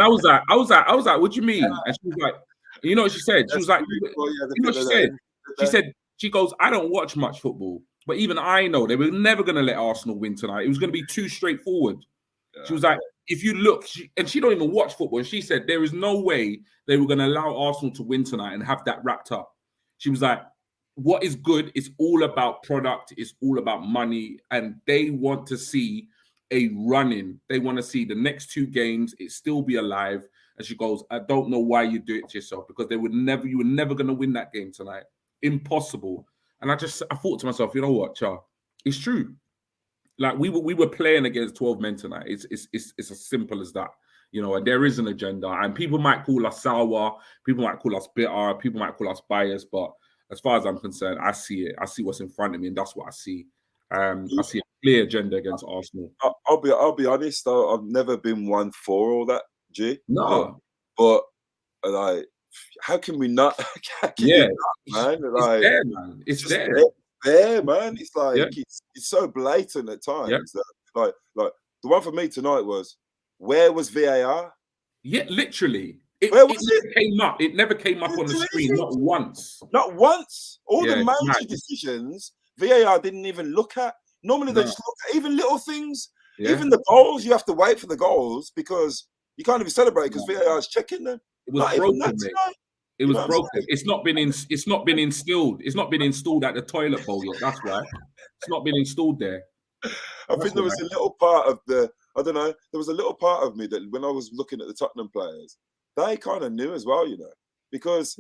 A: I was like, what do you mean? And she was like, you know what she said? She was like, you know what she said? She goes, I don't watch much football. But even I know they were never going to let Arsenal win tonight. It was going to be too straightforward. Yeah. She was like, if you look, she don't even watch football. She said there is no way they were going to allow Arsenal to win tonight and have that wrapped up. She was like, what is good? It's all about product. It's all about money. And they want to see a run-in. They want to see the next 2 games, it still be alive. And she goes, I don't know why you do it to yourself, because you were never going to win that game tonight. Impossible. And I thought to myself, you know what, Char? It's true. Like we were playing against 12 men tonight. It's as simple as that. You know, and there is an agenda. And people might call us sour, people might call us bitter, people might call us biased, but as far as I'm concerned, I see it. I see what's in front of me, and that's what I see. I see a clear agenda against Arsenal.
D: I'll be honest, though, I've never been one for all that, G.
A: No.
D: But like, how can we not? Man. Like,
A: it's there, man. It's there.
D: There, man. It's like it's so blatant at times.
A: Yeah.
D: That, like the one for me tonight was, where was VAR?
A: Yeah, literally.
D: Where was
A: it? It never came up on the screen, not once.
D: Not once. All the major decisions, VAR didn't even look at. Normally they just look at even little things. Yeah. Even the goals, you have to wait for the goals because you can't even celebrate because VAR is checking them.
A: It was broken, mate. It was broken. It's not been instilled. It's not been installed at the toilet bowl yet. That's why it's not been installed there.
D: I think there was a little part of there was a little part of me that when I was looking at the Tottenham players, they kind of knew as well, you know, because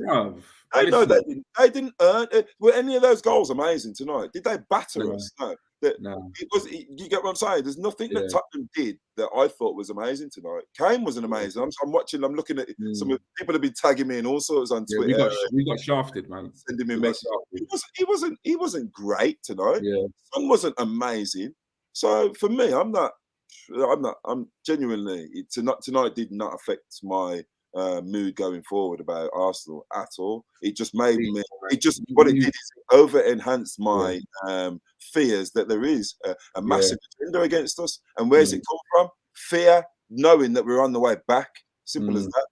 D: they know they didn't earn it. Were any of those goals amazing tonight? Did they batter us? No. No. You get what I'm saying? There's nothing that Tottenham did that I thought was amazing tonight. Kane wasn't amazing. I'm looking at some people have been tagging me in all sorts on Twitter.
A: We got shafted, man.
D: Sending me messages. He wasn't great tonight.
A: Yeah.
D: Son wasn't amazing. So for me, I'm genuinely tonight did not affect my mood going forward about Arsenal at all. It just made me. What it did is it over enhanced my fears that there is a massive agenda against us. And where's it come from? Fear, knowing that we're on the way back. Simple as that.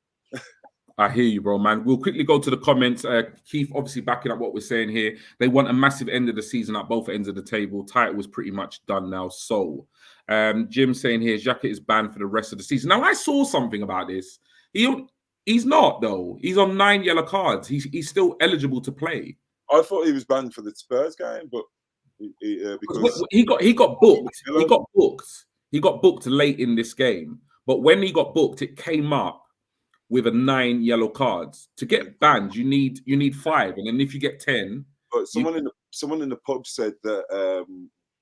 A: I hear you, bro, man. We'll quickly go to the comments. Keith, obviously backing up what we're saying here. They want a massive end of the season at both ends of the table. Title was pretty much done now. So, Jim saying here, Xhaka is banned for the rest of the season. Now, I saw something about this. He's not, though. He's on 9 yellow cards. He's still eligible to play.
D: I thought he was banned for the Spurs game, but because
A: he got booked. He got booked late in this game. But when he got booked, it came up with a 9 yellow cards. To get banned, you need 5, and then if you get 10,
D: but someone in the pub said that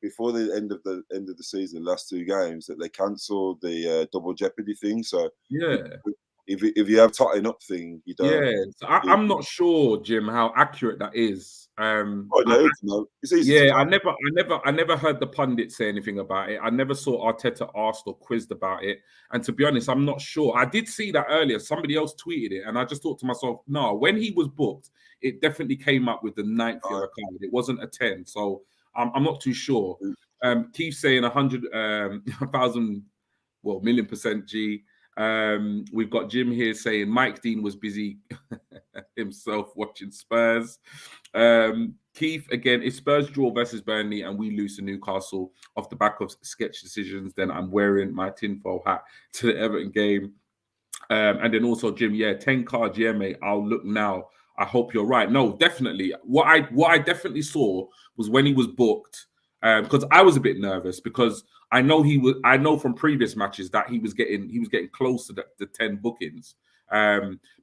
D: before the end of the season, last 2 games, that they cancelled the double jeopardy thing. So if you have totting up thing, you don't.
A: Yeah, so I'm not sure, Jim, how accurate that is.
D: I
A: never heard the pundit say anything about it. I never saw Arteta asked or quizzed about it. And to be honest, I'm not sure. I did see that earlier. Somebody else tweeted it, and I just thought to myself, no, when he was booked, it definitely came up with the 9th yellow card. It wasn't a 10, so I'm not too sure. Keith saying 100,000, well, million% G. We've got Jim here saying Mike Dean was busy himself watching Spurs. Keith again, if Spurs draw versus Burnley and we lose to Newcastle off the back of sketch decisions, then I'm wearing my tinfoil hat to the Everton game. And then also Jim, 10 cards, mate. I'll look now. I hope you're right. No, definitely. What I definitely saw was when he was booked, because I was a bit nervous because I know from previous matches that he was getting close to the 10 bookings.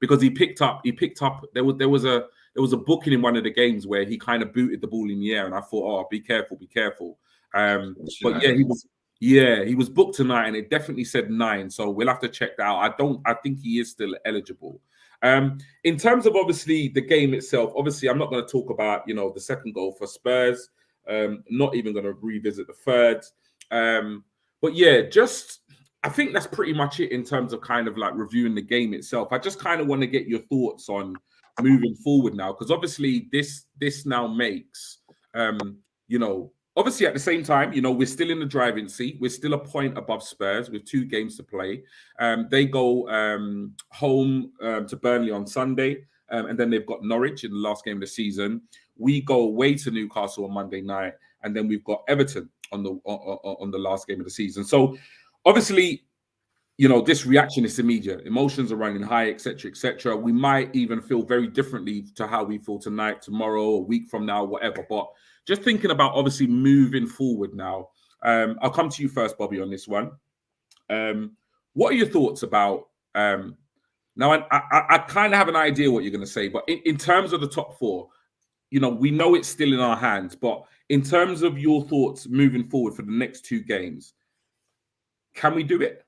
A: Because he picked up there was a booking in one of the games where he kind of booted the ball in the air, and I thought, be careful. But he was booked tonight, and it definitely said 9, so we'll have to check that out. I think he is still eligible. In terms of obviously the game itself, obviously I'm not going to talk about the second goal for Spurs. Not even going to revisit the third. But I think that's pretty much it in terms of kind of like reviewing the game itself. I just kind of want to get your thoughts on moving forward now, because obviously this now makes, obviously at the same time, we're still in the driving seat. We're still a point above Spurs with 2 games to play. They go home to Burnley on Sunday, and then they've got Norwich in the last game of the season. We go away to Newcastle on Monday night, and then we've got Everton on the last game of the season. So obviously this reaction is immediate. Emotions are running high, etc., etc. We might even feel very differently to how we feel tonight, tomorrow, a week from now, whatever. But just thinking about obviously moving forward now. I'll come to you first, Bobby, on this one. What are your thoughts about? Now, I kind of have an idea what you're going to say, but in terms of the top four, we know it's still in our hands. But in terms of your thoughts moving forward for the next 2 games, can we do it?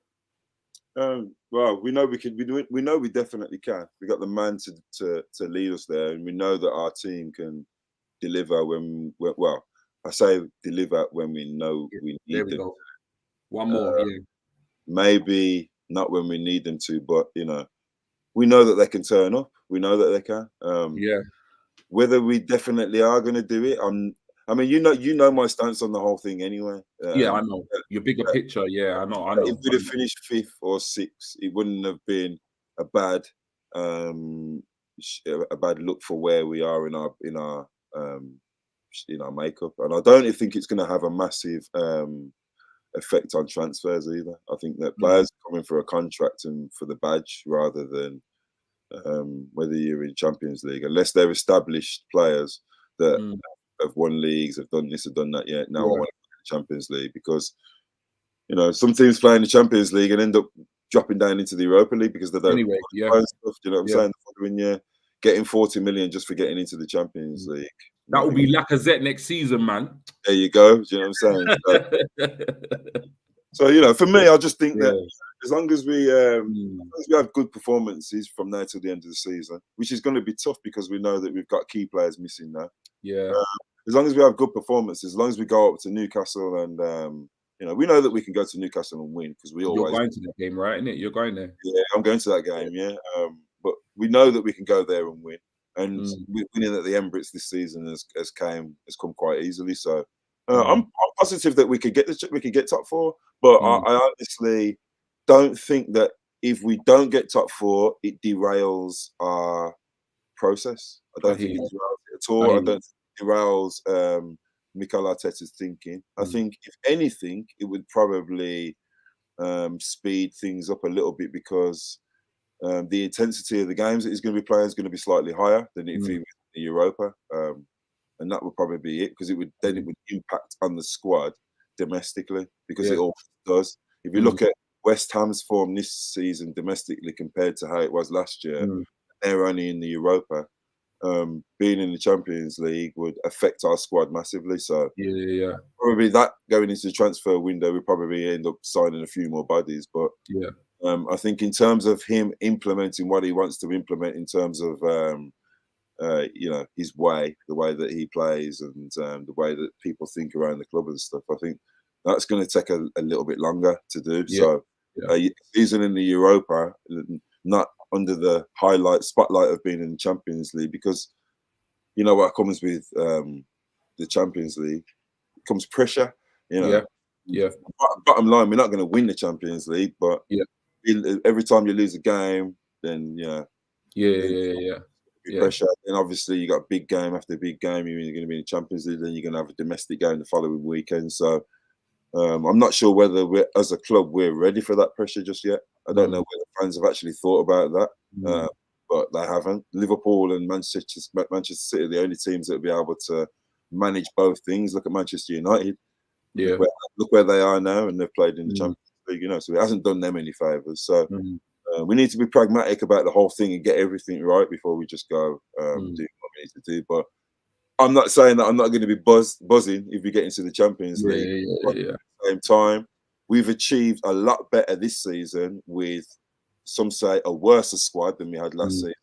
D: Well, we know we can do it. We know we definitely can. We got the man to lead us there, and we know that our team can deliver well. I say deliver when we know we need them.
A: Go. One more,
D: maybe not when we need them to, but we know that they can turn up. We know that they can. Whether we definitely are going to do it, I mean, you know my stance on the whole thing anyway.
A: I know your bigger picture. Yeah, I know.
D: If we'd have finished 5th or 6th, it wouldn't have been a bad look for where we are in our makeup. And I don't think it's going to have a massive effect on transfers either. I think that players coming for a contract and for the badge rather than whether you're in Champions League, unless they're established players that have won leagues, have done this, have done that yet. Now I want to play the Champions League because some teams play in the Champions League and end up dropping down into the Europa League because they don't stuff. You know what I'm saying? The following year, getting 40 million just for getting into the Champions League.
A: That will be Lacazette next season, man.
D: There you go. Do you know what I'm saying? So for me, I just think that as long as we have good performances from now till the end of the season, which is going to be tough because we know that we've got key players missing now. As long as we have good performances, as long as we go up to Newcastle and we know that we can go to Newcastle and win because we always.
A: You're going to that game, right? Isn't it? You're going there.
D: Yeah, I'm going to that game. Yeah, but we know that we can go there and win. And winning at the Emirates this season has come quite easily. So I'm positive that we could get top 4. But I honestly don't think that if we don't get top 4, it derails our process. I don't think it derails it at all. I don't think it derails Mikel Arteta's thinking. I think if anything, it would probably speed things up a little bit because the intensity of the games that he's going to be playing is going to be slightly higher than if he was in the Europa, and that would probably be it because it would impact on the squad domestically because it always does. If you look at West Ham's form this season domestically compared to how it was last year, they're only in the Europa. Being in the Champions League would affect our squad massively. So probably that going into the transfer window, we probably end up signing a few more bodies, but I think in terms of him implementing what he wants to implement in terms of, his way, the way that he plays and the way that people think around the club and stuff, I think that's going to take a little bit longer to do. Season in the Europa, not under the spotlight of being in the Champions League, because what comes with the Champions League comes pressure. Bottom line, we're not going to win the Champions League, but every time you lose a game, then pressure. And obviously you got big game after big game. You're going to be in the Champions League, then you're going to have a domestic game the following weekend. So I'm not sure whether as a club we're ready for that pressure just yet. I don't know whether fans have actually thought about that, but they haven't. Liverpool and Manchester City are the only teams that will be able to manage both things. Look at Manchester United. Look where they are now, and they've played in the Champions League. So it hasn't done them any favours. So we need to be pragmatic about the whole thing and get everything right before we just go do what we need to do. But I'm not saying that I'm not going to be buzzing if we get into the Champions League. At the same time, we've achieved a lot better this season with, some say, a worse squad than we had last season.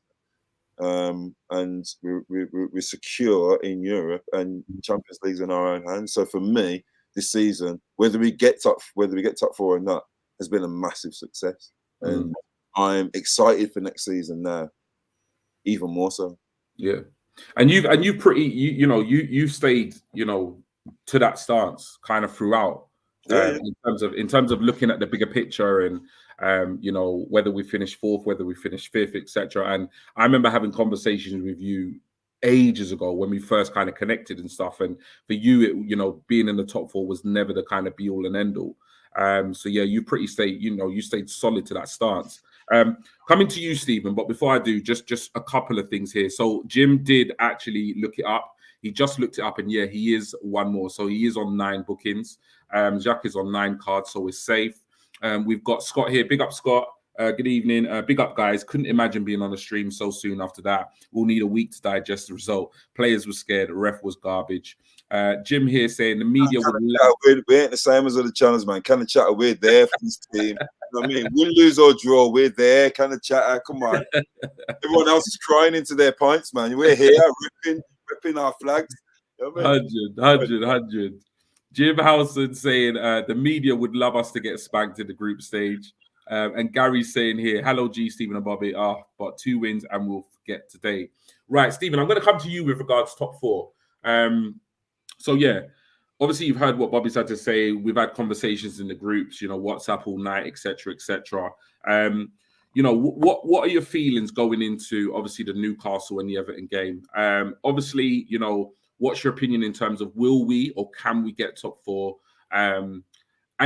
D: And we're secure in Europe, and Champions League's in our own hands. So for me, this season, whether we get top 4 or not, has been a massive success. And I'm excited for next season now, even more so.
A: Yeah. And you've stayed, to that stance kind of throughout. In terms of looking at the bigger picture and whether we finish 4th, whether we finish 5th, etc. And I remember having conversations with you ages ago when we first kind of connected and stuff. And for you, being in the top 4 was never the kind of be all and end all. So yeah, you stayed solid to that stance. Coming to you, Stephen, but before I do, just a couple of things here. So Jim did actually look it up. He just looked it up, and yeah, he is one more. So he is on 9 bookings. Jack is on 9 cards, so we're safe. We've got Scott here. Big up, Scott. Good evening. Big up, guys. Couldn't imagine being on a stream so soon after that. We'll need a week to digest the result. Players were scared. The ref was garbage. Jim here saying the media would love...
D: We ain't the same as other channels, man. Kind of chatter, we're there for this team. You know what I mean? Win, lose or draw, we're there. Kind of chatter. Come on. Everyone else is crying into their pints, man. We're here ripping our flags. You know what I mean?
A: 100. Jim Howson saying the media would love us to get spanked in the group stage. And Gary's saying here, hello, G, Stephen and Bobby. But 2 wins and we'll forget today. Right, Stephen, I'm going to come to you with regards to top 4. So, yeah, obviously you've heard what Bobby's had to say. We've had conversations in the groups, WhatsApp all night, etc., etc. What are your feelings going into, obviously, the Newcastle and the Everton game? Obviously, what's your opinion in terms of will we or can we get top 4? And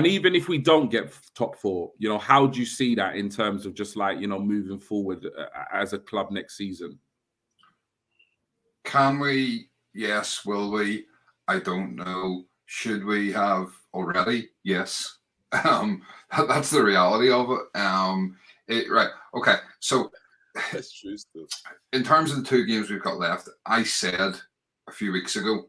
A: even if we don't get top 4, how do you see that in terms of just like, moving forward as a club next season?
B: Can we? Yes. Will we? I don't know. Should we have already? Yes. That's the reality of it. Right. Okay. So
D: that's true stuff.
B: In terms of the 2 games we've got left, I said a few weeks ago,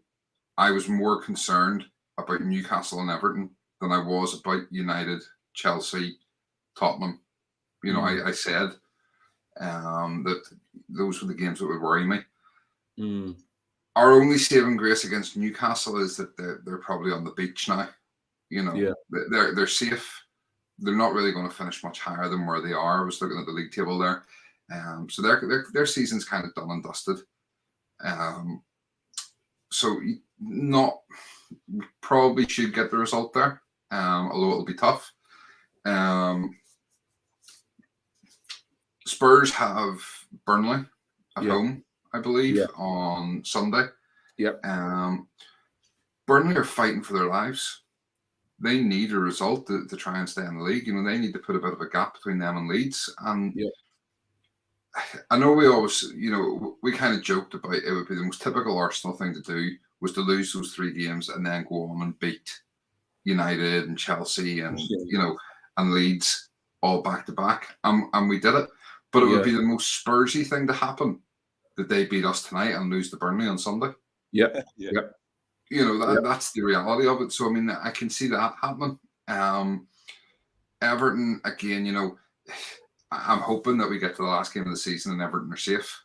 B: I was more concerned about Newcastle and Everton than I was about United, Chelsea, Tottenham. I said that those were the games that would worry me. Our only saving grace against Newcastle is that they're probably on the beach now. They're safe. They're not really going to finish much higher than where they are. I was looking at the league table there. So their season's kind of done and dusted. So probably should get the result there, although it'll be tough. Spurs have Burnley at home, I believe, on Sunday.
A: Yep.
B: Burnley are fighting for their lives. They need a result to try and stay in the league. They need to put a bit of a gap between them and Leeds. And I know we always, we kind of joked about it would be the most typical Arsenal thing to do was to lose those 3 games and then go on and beat United and Chelsea and, and Leeds all back to back. And we did it. But it would be the most Spursy thing to happen that they beat us tonight and lose to Burnley on Sunday.
A: Yep.
B: That's the reality of it. So, I can see that happening. Everton, again, I'm hoping that we get to the last game of the season and Everton are safe.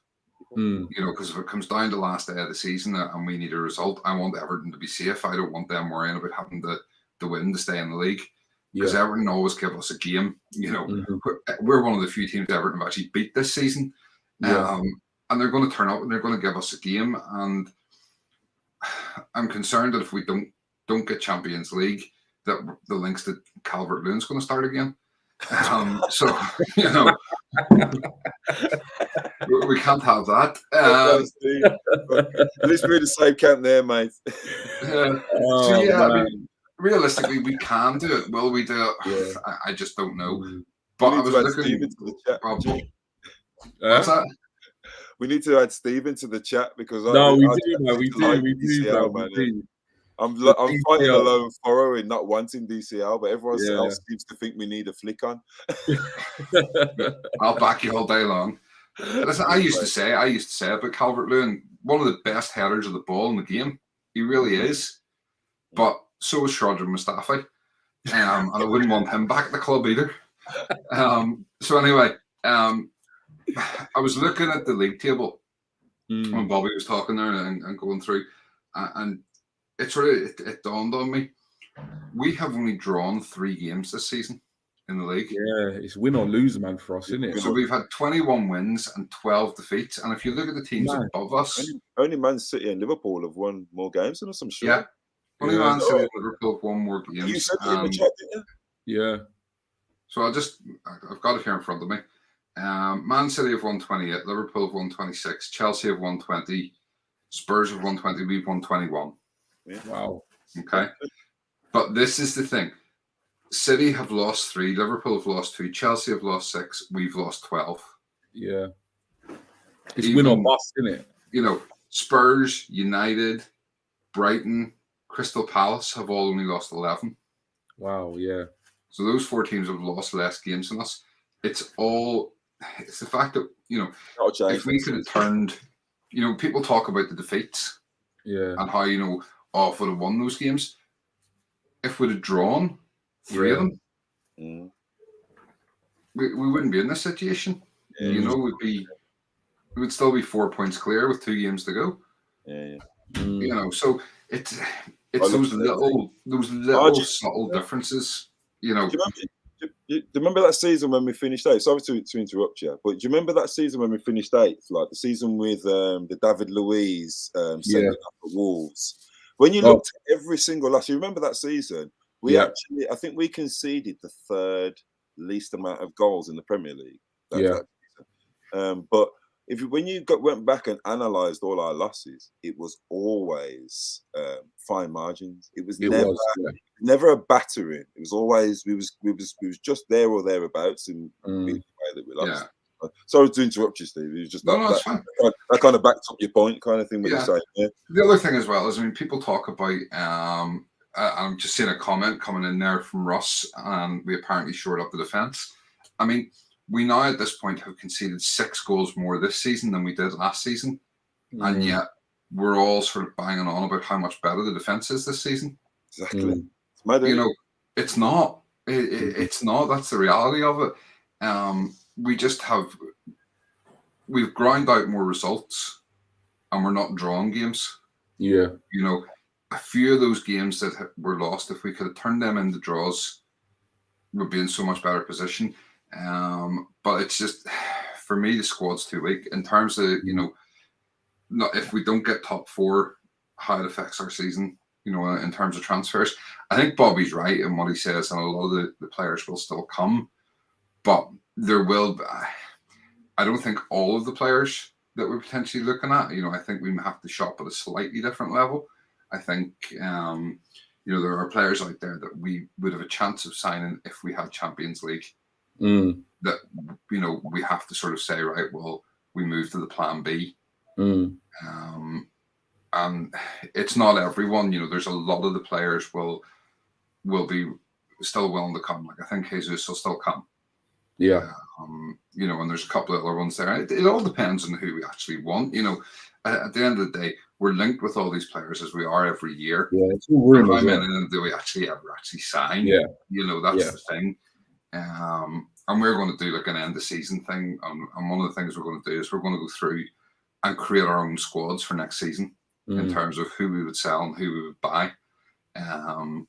B: Because if it comes down to the last day of the season and we need a result, I want Everton to be safe. I don't want them worrying about having to win to stay in the league. Because Everton always give us a game. We're one of the few teams Everton have actually beat this season. And they're going to turn up and they're going to give us a game. And I'm concerned that if we don't get Champions League, that the links to Calvert-Lewin's going to start again. So, we can't have that.
D: At least we're in the same camp there, mate.
B: Realistically, we can do it. Will we do it? I just don't know. But I was looking into the chat. What's that?
D: We need to add Stephen to the chat because
A: we do.
D: I'm fighting a lone furrow in not wanting DCL, but everyone else seems to think we need a flick on.
B: I'll back you all day long. Listen, I used to say it, but Calvert-Lewin, one of the best headers of the ball in the game. He really is. But so is Shrodra Mustafi. And I wouldn't want him back at the club either. So anyway, I was looking at the league table when Bobby was talking there and going through, and it dawned on me. We have only drawn 3 games this season in the league.
A: Yeah, it's win or lose, man, for us, isn't it?
B: So we've had 21 wins and 12 defeats. And if you look at the teams above us,
D: only Man City and Liverpool have won more games than us, I'm sure.
B: Yeah, only Man City and Liverpool have won more games.
D: You said in the chat, didn't
B: you? Yeah. So I've got it here in front of me. Man City have won 28, Liverpool have won 26, Chelsea have won 20, Spurs have won 20, we've won 21.
A: Wow.
B: Okay. But this is the thing. City have lost 3, Liverpool have lost 2, Chelsea have lost 6, we've lost 12.
A: Yeah. It's win or bust, isn't it?
B: You know, Spurs, United, Brighton, Crystal Palace have all only lost 11.
A: Wow, yeah.
B: So those 4 teams have lost less games than us. It's the fact that, if we could have turned, people talk about the defeats.
A: Yeah.
B: And how, if we'd have won those games, if we'd have drawn 3 of them, we wouldn't be in this situation. Yeah. We would still be 4 points clear with 2 games to go.
D: Yeah.
B: So it's those little subtle differences.
D: Do you remember that season when we finished 8th? Sorry to interrupt you, but do you remember that season when we finished 8th? Like the season with the David Luiz sending up the Wolves. When you looked at every single loss, you remember that season? I think we conceded the 3rd least amount of goals in the Premier League. That season. But when you went back and analysed all our losses, it was always fine margins. It was never a battering. It was always we was just there or thereabouts in the way that we lost. Yeah. Sorry to interrupt you, Steve. It was just that kind of backed up your point, kind of thing. What you're saying. Yeah.
B: The other thing as well is, people talk about. I'm just seeing a comment coming in there from Russ, and we apparently shored up the defence. I mean, we now at this point have conceded 6 goals more this season than we did last season, and yet we're all sort of banging on about how much better the defence is this season.
D: Exactly.
B: It's not. It's not. That's the reality of it. We've ground out more results, and we're not drawing games.
A: Yeah.
B: A few of those games that were lost, if we could have turned them into draws, we'd be in so much better position. But it's just, for me, the squad's too weak in terms of, if we don't get top 4, how it affects our season, in terms of transfers. I think Bobby's right in what he says, and a lot of the players will still come, but there will be, I don't think all of the players that we're potentially looking at, I think we have to shop at a slightly different level. I think, there are players out there that we would have a chance of signing if we had Champions League. That, we have to sort of say, right, well, we move to the plan B. And it's not everyone, there's a lot of the players will be still willing to come. Like, I think Jesus will still come.
A: Yeah.
B: And there's a couple of other ones there. It all depends on who we actually want. At the end of the day, we're linked with all these players as we are every year.
A: Yeah, it's all rumors.
B: How many of them do we ever sign?
A: Yeah.
B: That's the thing. And we're going to do like an end of season thing. And one of the things we're going to do is we're going to go through and create our own squads for next season in terms of who we would sell and who we would buy. And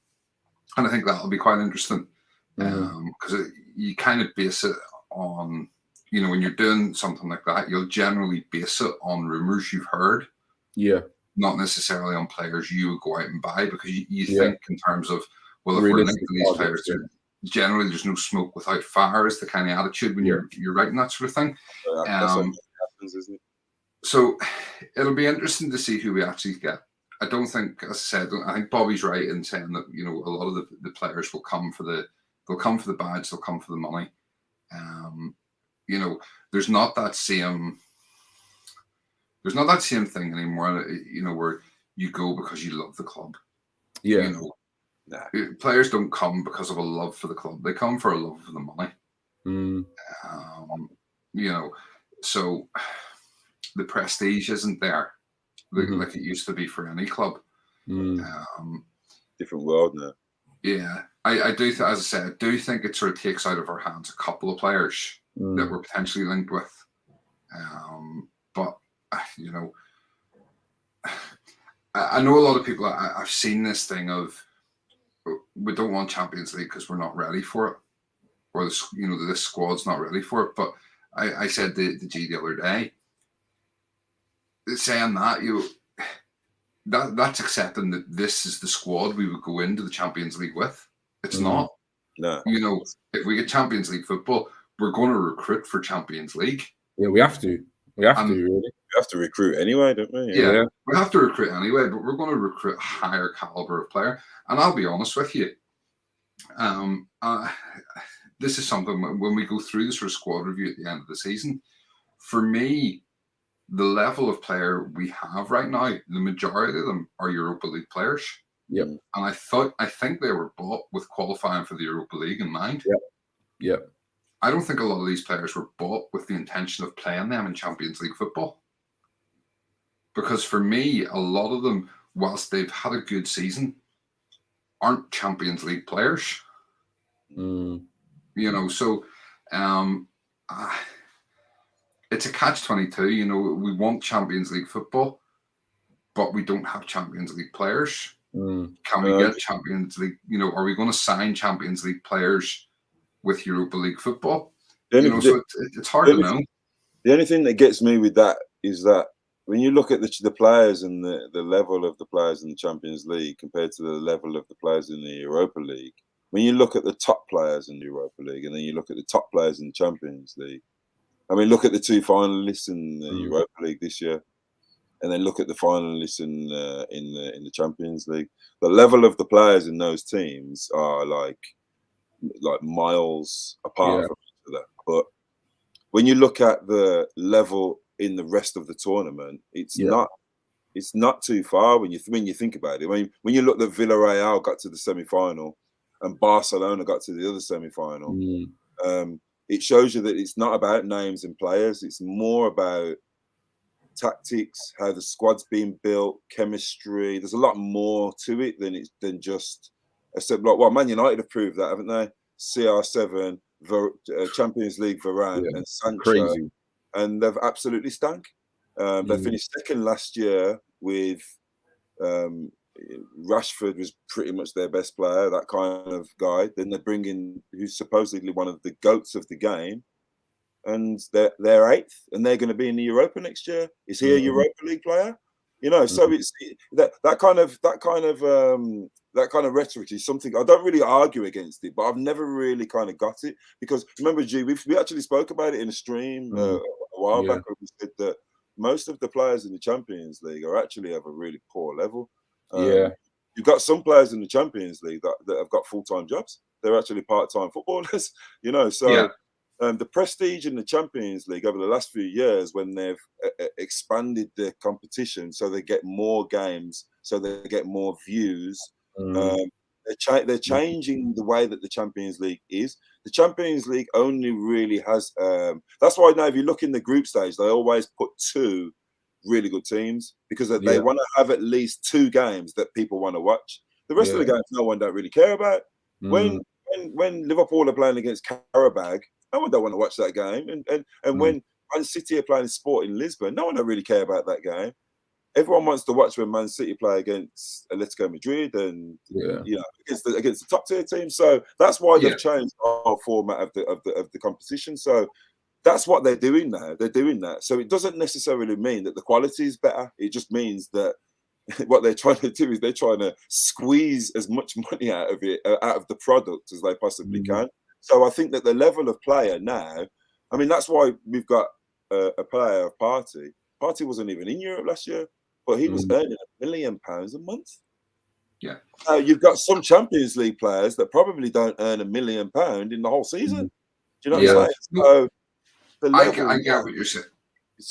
B: I think that'll be quite interesting because you kind of base it on, when you're doing something like that, you'll generally base it on rumors you've heard.
A: Yeah.
B: Not necessarily on players you would go out and buy, because you think in terms of, well, if we're linked to these players, generally there's no smoke without fire is the kind of attitude when you're writing that sort of thing.
D: That's what happens, isn't it?
B: So it'll be interesting to see who we actually get. I don't think, as I said, I think Bobby's right in saying that, a lot of the players will come for the badge, they'll come for the money. There's not that same thing anymore, where you go because you love the club.
A: Yeah.
B: Players don't come because of a love for the club. They come for a love for the money. So the prestige isn't there like it used to be for any club.
D: Different world now.
B: Yeah. I do, as I said, I do think it sort of takes out of our hands a couple of players that we're potentially linked with. But, I know a lot of people, I've seen this thing of, we don't want Champions League because we're not ready for it. Or, this squad's not ready for it. But I said to G the other day, saying that, that's accepting that this is the squad we would go into the Champions League with. It's not.
D: No.
B: If we get Champions League football, we're going to recruit for Champions League.
A: Yeah, we have to. We have to, really.
D: We have to recruit anyway, don't we?
B: Yeah, we have to recruit anyway, but we're going to recruit a higher caliber of player. And I'll be honest with you, This is something when we go through the sort of squad review at the end of the season. For me, the level of player we have right now, the majority of them are Europa League players.
A: Yep.
B: And I think they were bought with qualifying for the Europa League in mind.
A: Yep. Yep.
B: I don't think a lot of these players were bought with the intention of playing them in Champions League football. Because for me, a lot of them, whilst they've had a good season, aren't Champions League players. You know, so it's a catch-22. You know, we want Champions League football, but we don't have Champions League players. Can we get Champions League? You know, are we going to sign Champions League players with Europa League football? You know, so it's hard to know.
D: The only thing that gets me with that is that when you look at the players and the level of the players in the Champions League compared to the level of the players in the Europa League, when you look at the top players in the Europa League and then you look at the top players in the Champions League, I mean, look at the two finalists in the Europa League this year, and then look at the finalists in the Champions League. The level of the players in those teams are like miles apart from each other. But when you look at the level in the rest of the tournament, it's not too far when you think about it. When you look that Villarreal got to the semi-final and Barcelona got to the other semi-final, it shows you that it's not about names and players. It's more about tactics, how the squad's being built, chemistry. There's a lot more to it than just except like Man United have proved that, haven't they? CR7, Champions League, Varane and Sancho. Crazy. And they've absolutely stank. They finished second last year with Rashford was pretty much their best player, that kind of guy. Then they bring in who's supposedly one of the GOATs of the game, and they're eighth, and they're going to be in the Europa next year. Is he a Europa League player? You know, so it's that kind of rhetoric is something I don't really argue against it, but I've never really kind of got it because remember, G, we actually spoke about it in a stream a while back. Where we said that most of the players in the Champions League are actually of a really poor level. You've got some players in the Champions League that have got full-time jobs. They're actually part-time footballers, you know. So the prestige in the Champions League over the last few years, when they've expanded the competition so they get more games, so they get more views, they're changing the way that the Champions League is. The Champions League only really has... that's why now if you look in the group stage, they always put two really good teams because they want to have at least two games that people want to watch. The rest of the games, no one don't really care about. When Liverpool are playing against Qarabag, no one don't want to watch that game. And when Man City are playing Sporting Lisbon, no one don't really care about that game. Everyone wants to watch when Man City play against Atletico Madrid and you know against the top tier teams. So that's why they've changed our format of the competition. So that's what they're doing now. They're doing that. So it doesn't necessarily mean that the quality is better. It just means that what they're trying to do is they're trying to squeeze as much money out of it, out of the product as they possibly can. So I think that the level of player now, I mean, that's why we've got a player of Partey. Partey wasn't even in Europe last year, but he was earning £1 million a month. Yeah. You've got some Champions League players that probably don't earn £1 million in the whole season. Do you know what I'm saying? So
B: I get what you're saying.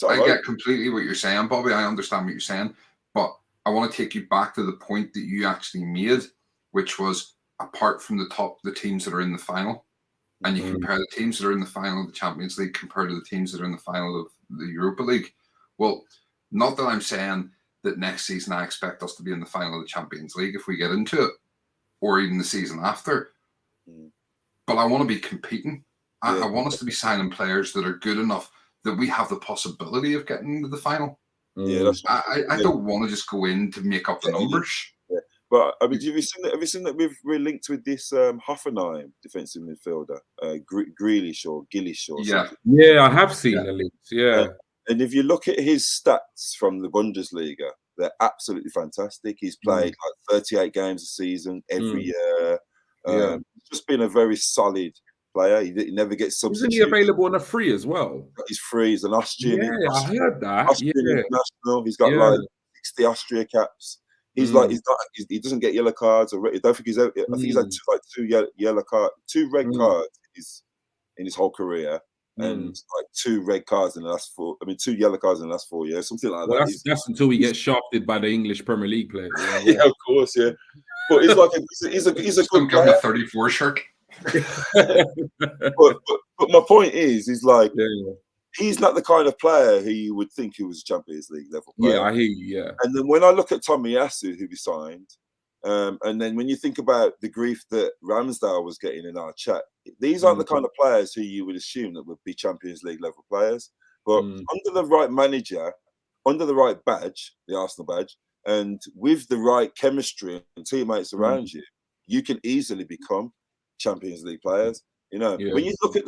B: I get completely what you're saying, Bobby. I understand what you're saying, but I want to take you back to the point that you actually made, which was apart from the teams that are in the final, and you compare the teams that are in the final of the Champions League compared to the teams that are in the final of the Europa League. Well, not that I'm saying that next season I expect us to be in the final of the Champions League if we get into it, or even the season after. But I want to be competing. I want us to be signing players that are good enough that we have the possibility of getting into the final. I don't want to just go in to make up the numbers.
D: But I mean, have you seen that we're linked with this Hoffenheim defensive midfielder, Grealish or Gillish or something?
A: Yeah, I have seen the links.
D: And if you look at his stats from the Bundesliga, they're absolutely fantastic. He's played like 38 games a season every year. He's just been a very solid player. He never gets substituted.
A: Isn't he available on a free as well?
D: He's free. He's an Austrian.
A: Yeah, I heard that.
D: Austrian international. He's got like 60 Austria caps. He's like he doesn't get yellow cards or I don't think he's. I think he's had two red cards in his whole career, and like 2 red cards in the last 4. I mean, 2 yellow cards in the last 4 years, something like that.
A: That's until he gets shafted by the English Premier League players.
D: Yeah, of course, yeah. But he's like he's a good player.
B: A 34 shirt.
D: but my point is like he's not the kind of player who you would think he was a Champions League level player.
A: Yeah, I hear you. Yeah.
D: And then when I look at Tomiyasu, who we signed, and then when you think about the grief that Ramsdale was getting in our chat, these aren't the kind of players who you would assume that would be Champions League level players. But under the right manager, under the right badge, the Arsenal badge, and with the right chemistry and teammates around you, you can easily become Champions League players. You know, when you look at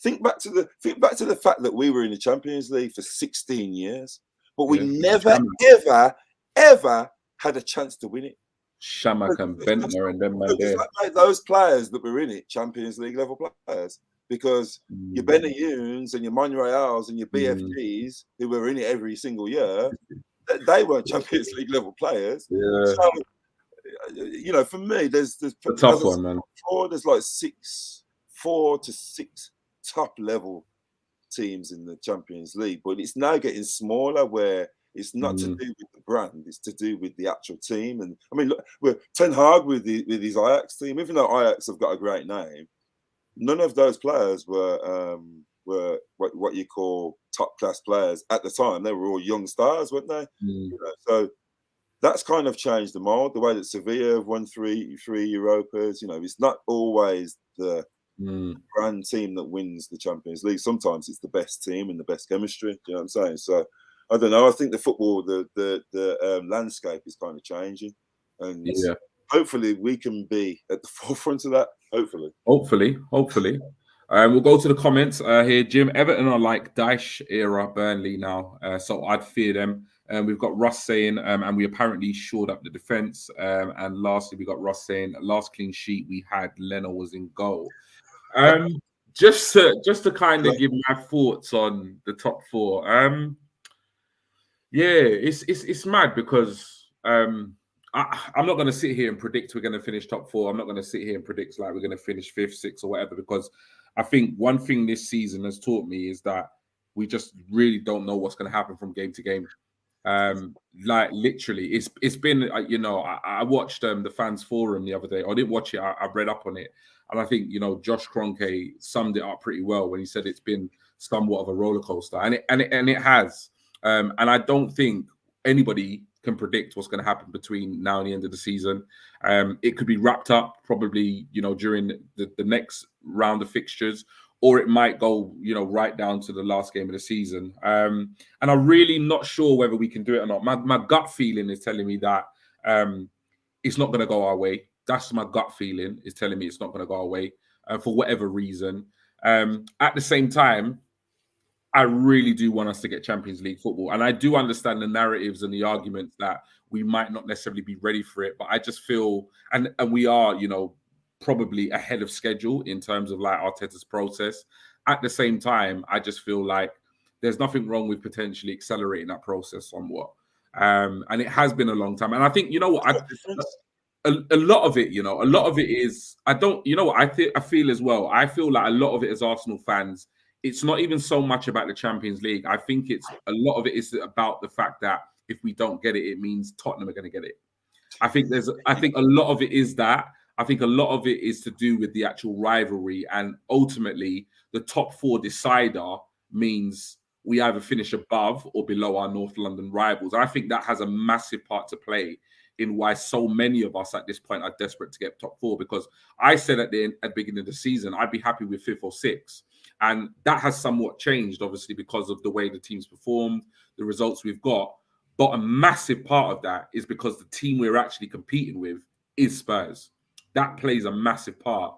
D: think back to the fact that we were in the Champions League for 16 years, but we never, ever had a chance to win it.
A: Shamak and Bentner and them man there.
D: Like those players that were in it, Champions League level players, because your Benayoun's and your Monreals and your BFGs who were in it every single year, they weren't Champions League level players.
A: Yeah.
D: So, you know, for me, there's
A: a tough one, man.
D: There's like 4 to 6 top level teams in the Champions League, but it's now getting smaller where it's not to do with the brand, it's to do with the actual team. And I mean, look, we're Ten Hag with his Ajax team. Even though Ajax have got a great name, none of those players were what you call top class players at the time. They were all young stars, weren't they? You know, so that's kind of changed the mold. The way that Sevilla have won three Europas, you know, it's not always the brand team that wins the Champions League. Sometimes it's the best team and the best chemistry. Do you know what I'm saying? So I don't know. I think the football, the landscape is kind of changing, and hopefully we can be at the forefront of that. Hopefully.
A: We'll go to the comments here. Jim, Everton are like Dyche era Burnley now, so I'd fear them. We've got Ross saying, and we apparently shored up the defence. And lastly, we got Ross saying, last clean sheet we had, Leno was in goal. Just to kind of give my thoughts on the top 4. It's mad because I'm not going to sit here and predict we're going to finish top 4. I'm not going to sit here and predict like we're going to finish 5th, 6th, or whatever, because I think one thing this season has taught me is that we just really don't know what's going to happen from game to game. Like literally, it's been you know, I watched the fans forum the other day. I didn't watch it. I read up on it, and I think, you know, Josh Kroenke summed it up pretty well when he said it's been somewhat of a roller coaster, and it has. And I don't think anybody can predict what's going to happen between now and the end of the season. It could be wrapped up probably, you know, during the next round of fixtures, or it might go, you know, right down to the last game of the season. And I'm really not sure whether we can do it or not. My gut feeling is telling me that it's not going to go our way. That's my gut feeling is telling me it's not going to go our way for whatever reason. At the same time, I really do want us to get Champions League football. And I do understand the narratives and the arguments that we might not necessarily be ready for it. But I just feel, and we are, you know, probably ahead of schedule in terms of like Arteta's process. At the same time, I just feel like there's nothing wrong with potentially accelerating that process somewhat. And it has been a long time. And I think, you know what, a lot of it, you know, a lot of it is, I feel as well. I feel like a lot of it as Arsenal fans, it's not even so much about the Champions League. I think a lot of it is about the fact that if we don't get it, it means Tottenham are going to get it. I think a lot of it is that. I think a lot of it is to do with the actual rivalry, and ultimately the top 4 decider means we either finish above or below our North London rivals. I think that has a massive part to play in why so many of us at this point are desperate to get top 4, because I said at the beginning of the season, I'd be happy with 5th or 6th. And that has somewhat changed, obviously, because of the way the team's performed, the results we've got. But a massive part of that is because the team we're actually competing with is Spurs. That plays a massive part.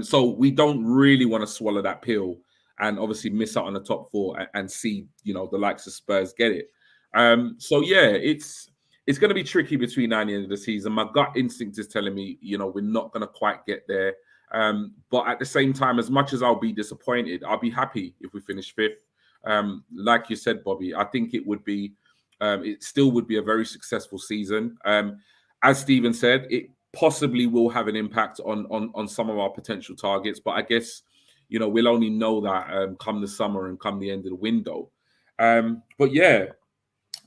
A: So we don't really want to swallow that pill and obviously miss out on the top 4 and see, you know, the likes of Spurs get it. So yeah, it's going to be tricky between now and the end of the season. My gut instinct is telling me, you know, we're not going to quite get there. But at the same time, as much as I'll be disappointed, I'll be happy if we finish 5th. Like you said, Bobby, I think it would be it still would be a very successful season. As Stephen said, it possibly will have an impact on some of our potential targets, but I guess, you know, we'll only know that come the summer and come the end of the window. But yeah,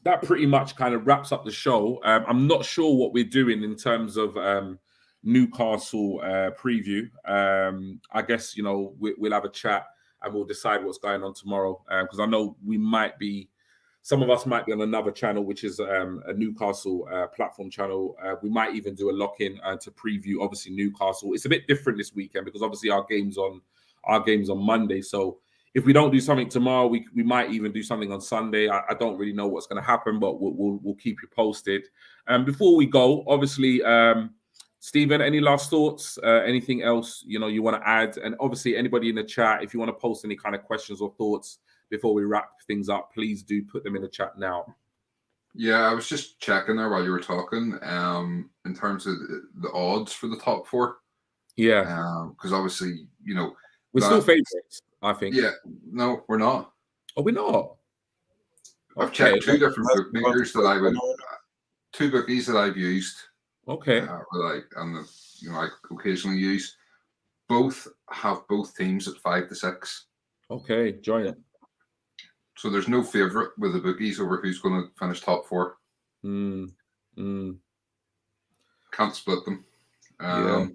A: that pretty much kind of wraps up the show. I'm not sure what we're doing in terms of Newcastle preview. I guess, you know, we'll have a chat and we'll decide what's going on tomorrow, because I know some of us might be on another channel, which is a Newcastle platform channel. We might even do a lock-in to preview, obviously, Newcastle. It's a bit different this weekend because obviously our game's on Monday. So if we don't do something tomorrow, we might even do something on Sunday. I don't really know what's going to happen, but we'll keep you posted. Before we go, obviously, Stephen, any last thoughts? Anything else you want to add? And obviously, anybody in the chat, if you want to post any kind of questions or thoughts before we wrap things up, please do put them in the chat now.
B: Yeah, I was just checking there while you were talking. In terms of the odds for the top four.
A: Yeah.
B: Because obviously,
A: we're still favourites, I think.
B: Yeah. No, we're not.
A: Oh, we're not.
B: I've checked two different bookmakers two bookies that I've used.
A: Okay.
B: And I occasionally use. Both have both teams at 5-6.
A: Okay, join it.
B: So there's no favourite with the bookies over who's going to finish top four.
A: Can't
B: split them. Final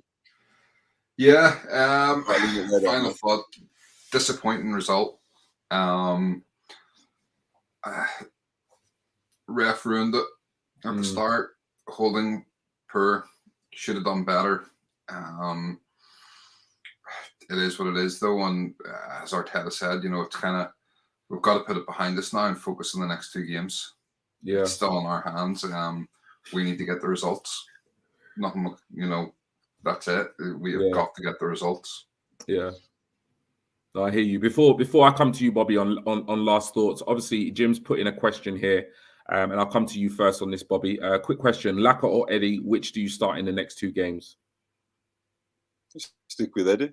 B: thought. Disappointing result. Ref ruined it at the start. Holding poor. Should have done better. It is what it is, though. And as Arteta said, it's kind of, we've got to put it behind us now and focus on the next two games.
A: Yeah,
B: it's still in our hands. We need to get the results. Nothing, that's it. We have got to get the results.
A: Yeah. No, I hear you. Before I come to you, Bobby, on last thoughts. Obviously, Jim's put in a question here, and I'll come to you first on this, Bobby. Quick question: Laka or Eddie? Which do you start in the next two games?
D: Stick with Eddie.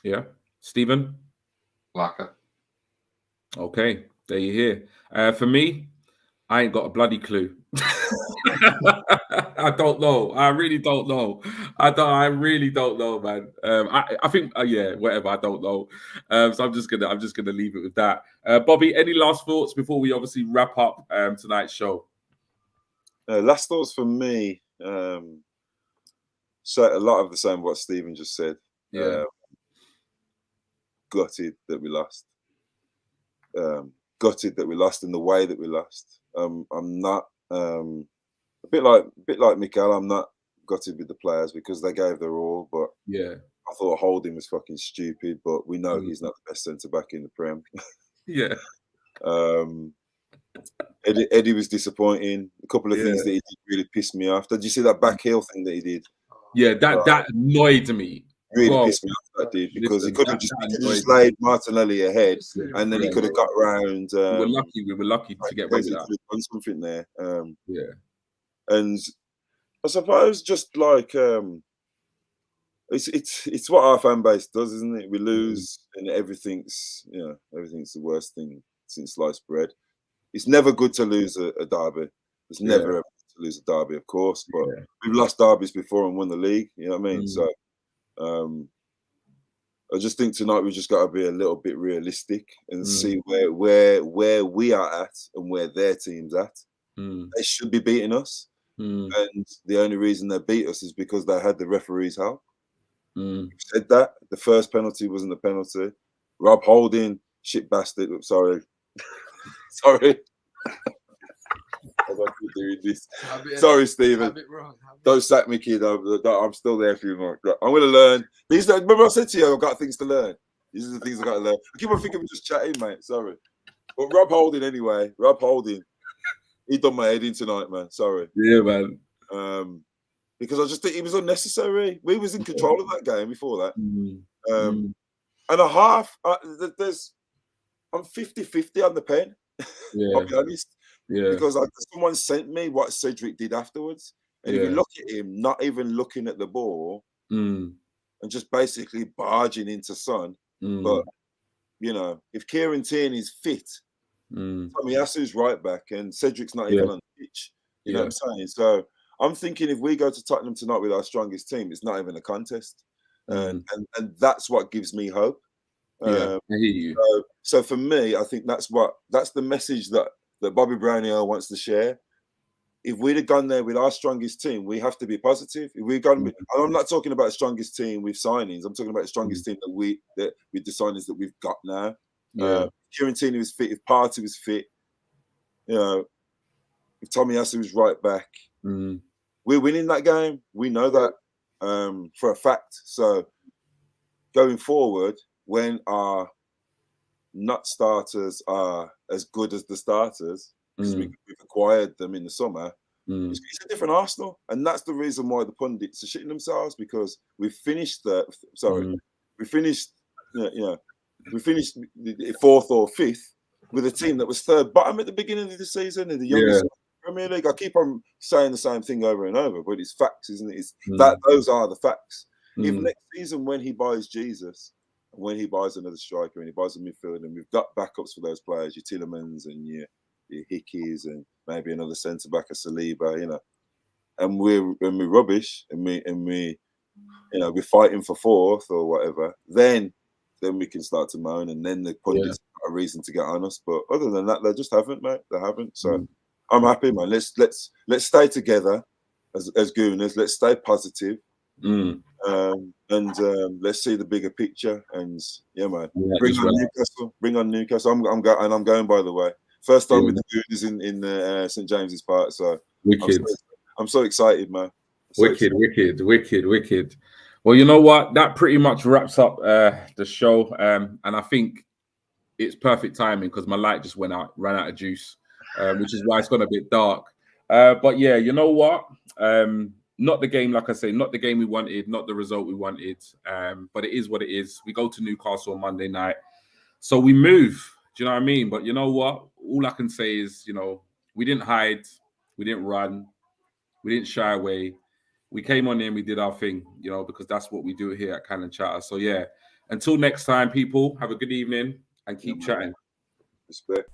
A: Yeah, Stephen?
B: Laka.
A: Okay, there you hear. For me, I ain't got a bloody clue. I don't know. I really don't know. I really don't know, man. I think, whatever. I don't know. So I'm just gonna leave it with that. Bobby, any last thoughts before we obviously wrap up tonight's show?
D: Last thoughts for me. So a lot of the same what Stephen just said.
A: Yeah.
D: Gutted that we lost. Gutted that we lost in the way that we lost. I'm not a bit like Mikel. I'm not gutted with the players because they gave their all. But
A: yeah,
D: I thought Holden was fucking stupid. But we know he's not the best centre back in the Prem.
A: Yeah.
D: Eddie was disappointing. A couple of things that he did really pissed me off. Did you see that back heel thing that he did?
A: Yeah, that annoyed me.
D: Really pissed me off, that did, because he could have just laid Martinelli ahead, and then he could have got round.
A: We were lucky to get rid of that.
D: Could have done something there.
A: And
D: I suppose just like it's what our fan base does, isn't it? We lose, and everything's the worst thing since sliced bread. It's never good to lose a derby. It's never ever good to lose a derby, of course, but we've lost derbies before and won the league. You know what I mean? So. I just think tonight we just got to be a little bit realistic and see where we are at and where their team's at. They should be beating us, and the only reason they beat us is because they had the referee's help. Said that the first penalty wasn't a penalty. Rob Holding, shit bastard. Sorry. Doing this. Sorry, Stephen. Don't sack me, kid. I'm still there for you, Mark. I'm going to learn. Remember I said to you, I've got things to learn. These are the things I've got to learn. I keep on thinking we're just chatting, mate. Sorry. But Rob Holding, anyway. Rob Holding. He done my head in tonight, man. Sorry.
A: Yeah, man.
D: Because I just think he was unnecessary. We was in control of that game before that. And a half. I'm 50-50 on the pen. I'll be honest.
A: Yeah.
D: Because someone sent me what Cedric did afterwards. And if you look at him, not even looking at the ball and just basically barging into Son. But, if Kieran Tierney's fit Tomiyasu's right back, and Cedric's not even on the pitch. You know what I'm saying? So I'm thinking if we go to Tottenham tonight with our strongest team, it's not even a contest, and that's what gives me hope.
A: I hear you.
D: So for me, I think that's the message that Bobby Brownhill wants to share. If we'd have gone there with our strongest team, we have to be positive. If we've gone, I'm not talking about the strongest team with signings. I'm talking about the strongest team with the signings that we've got now. Kieran Tierney was fit. If Partey was fit, you know, if Tomiyasu was right back, we're winning that game. We know that for a fact. So going forward, when our not starters are as good as the starters, because we've acquired them in the summer, it's a different Arsenal, and that's the reason why the pundits are shitting themselves, because we finished we finished fourth or fifth with a team that was third bottom at the beginning of the season in the youngest Premier League. I keep on saying the same thing over and over, but it's facts, isn't it? It's that those are the facts. If next season, when he buys Jesus, when he buys another striker and he buys a midfielder, and we've got backups for those players, your Tillemans and your Hickeys and maybe another centre back, a Saliba, you know, and we're rubbish, and we you know, we're fighting for fourth or whatever, then we can start to moan, and then the pundits have a reason to get on us. But other than that, they just haven't, mate. They haven't. So I'm happy, man. Let's stay together as Gooners. Let's stay positive. And let's see the bigger picture. And yeah, man, bring on Newcastle. Bring on Newcastle. I'm going, by the way. First time with the Gooners in St James's Park. So
A: wicked.
D: I'm so excited, man.
A: Wicked. Well, you know what? That pretty much wraps up the show. And I think it's perfect timing because my light just ran out of juice, which is why it's gone a bit dark. But yeah, you know what? Not the game, like I say, not the game we wanted, not the result we wanted. But it is what it is. We go to Newcastle on Monday night. So we move. Do you know what I mean? But you know what? All I can say is, you know, we didn't hide. We didn't run. We didn't shy away. We came on in, we did our thing, you know, because that's what we do here at Cannon Chatter. So yeah, until next time, people, have a good evening and keep chatting.
D: Respect.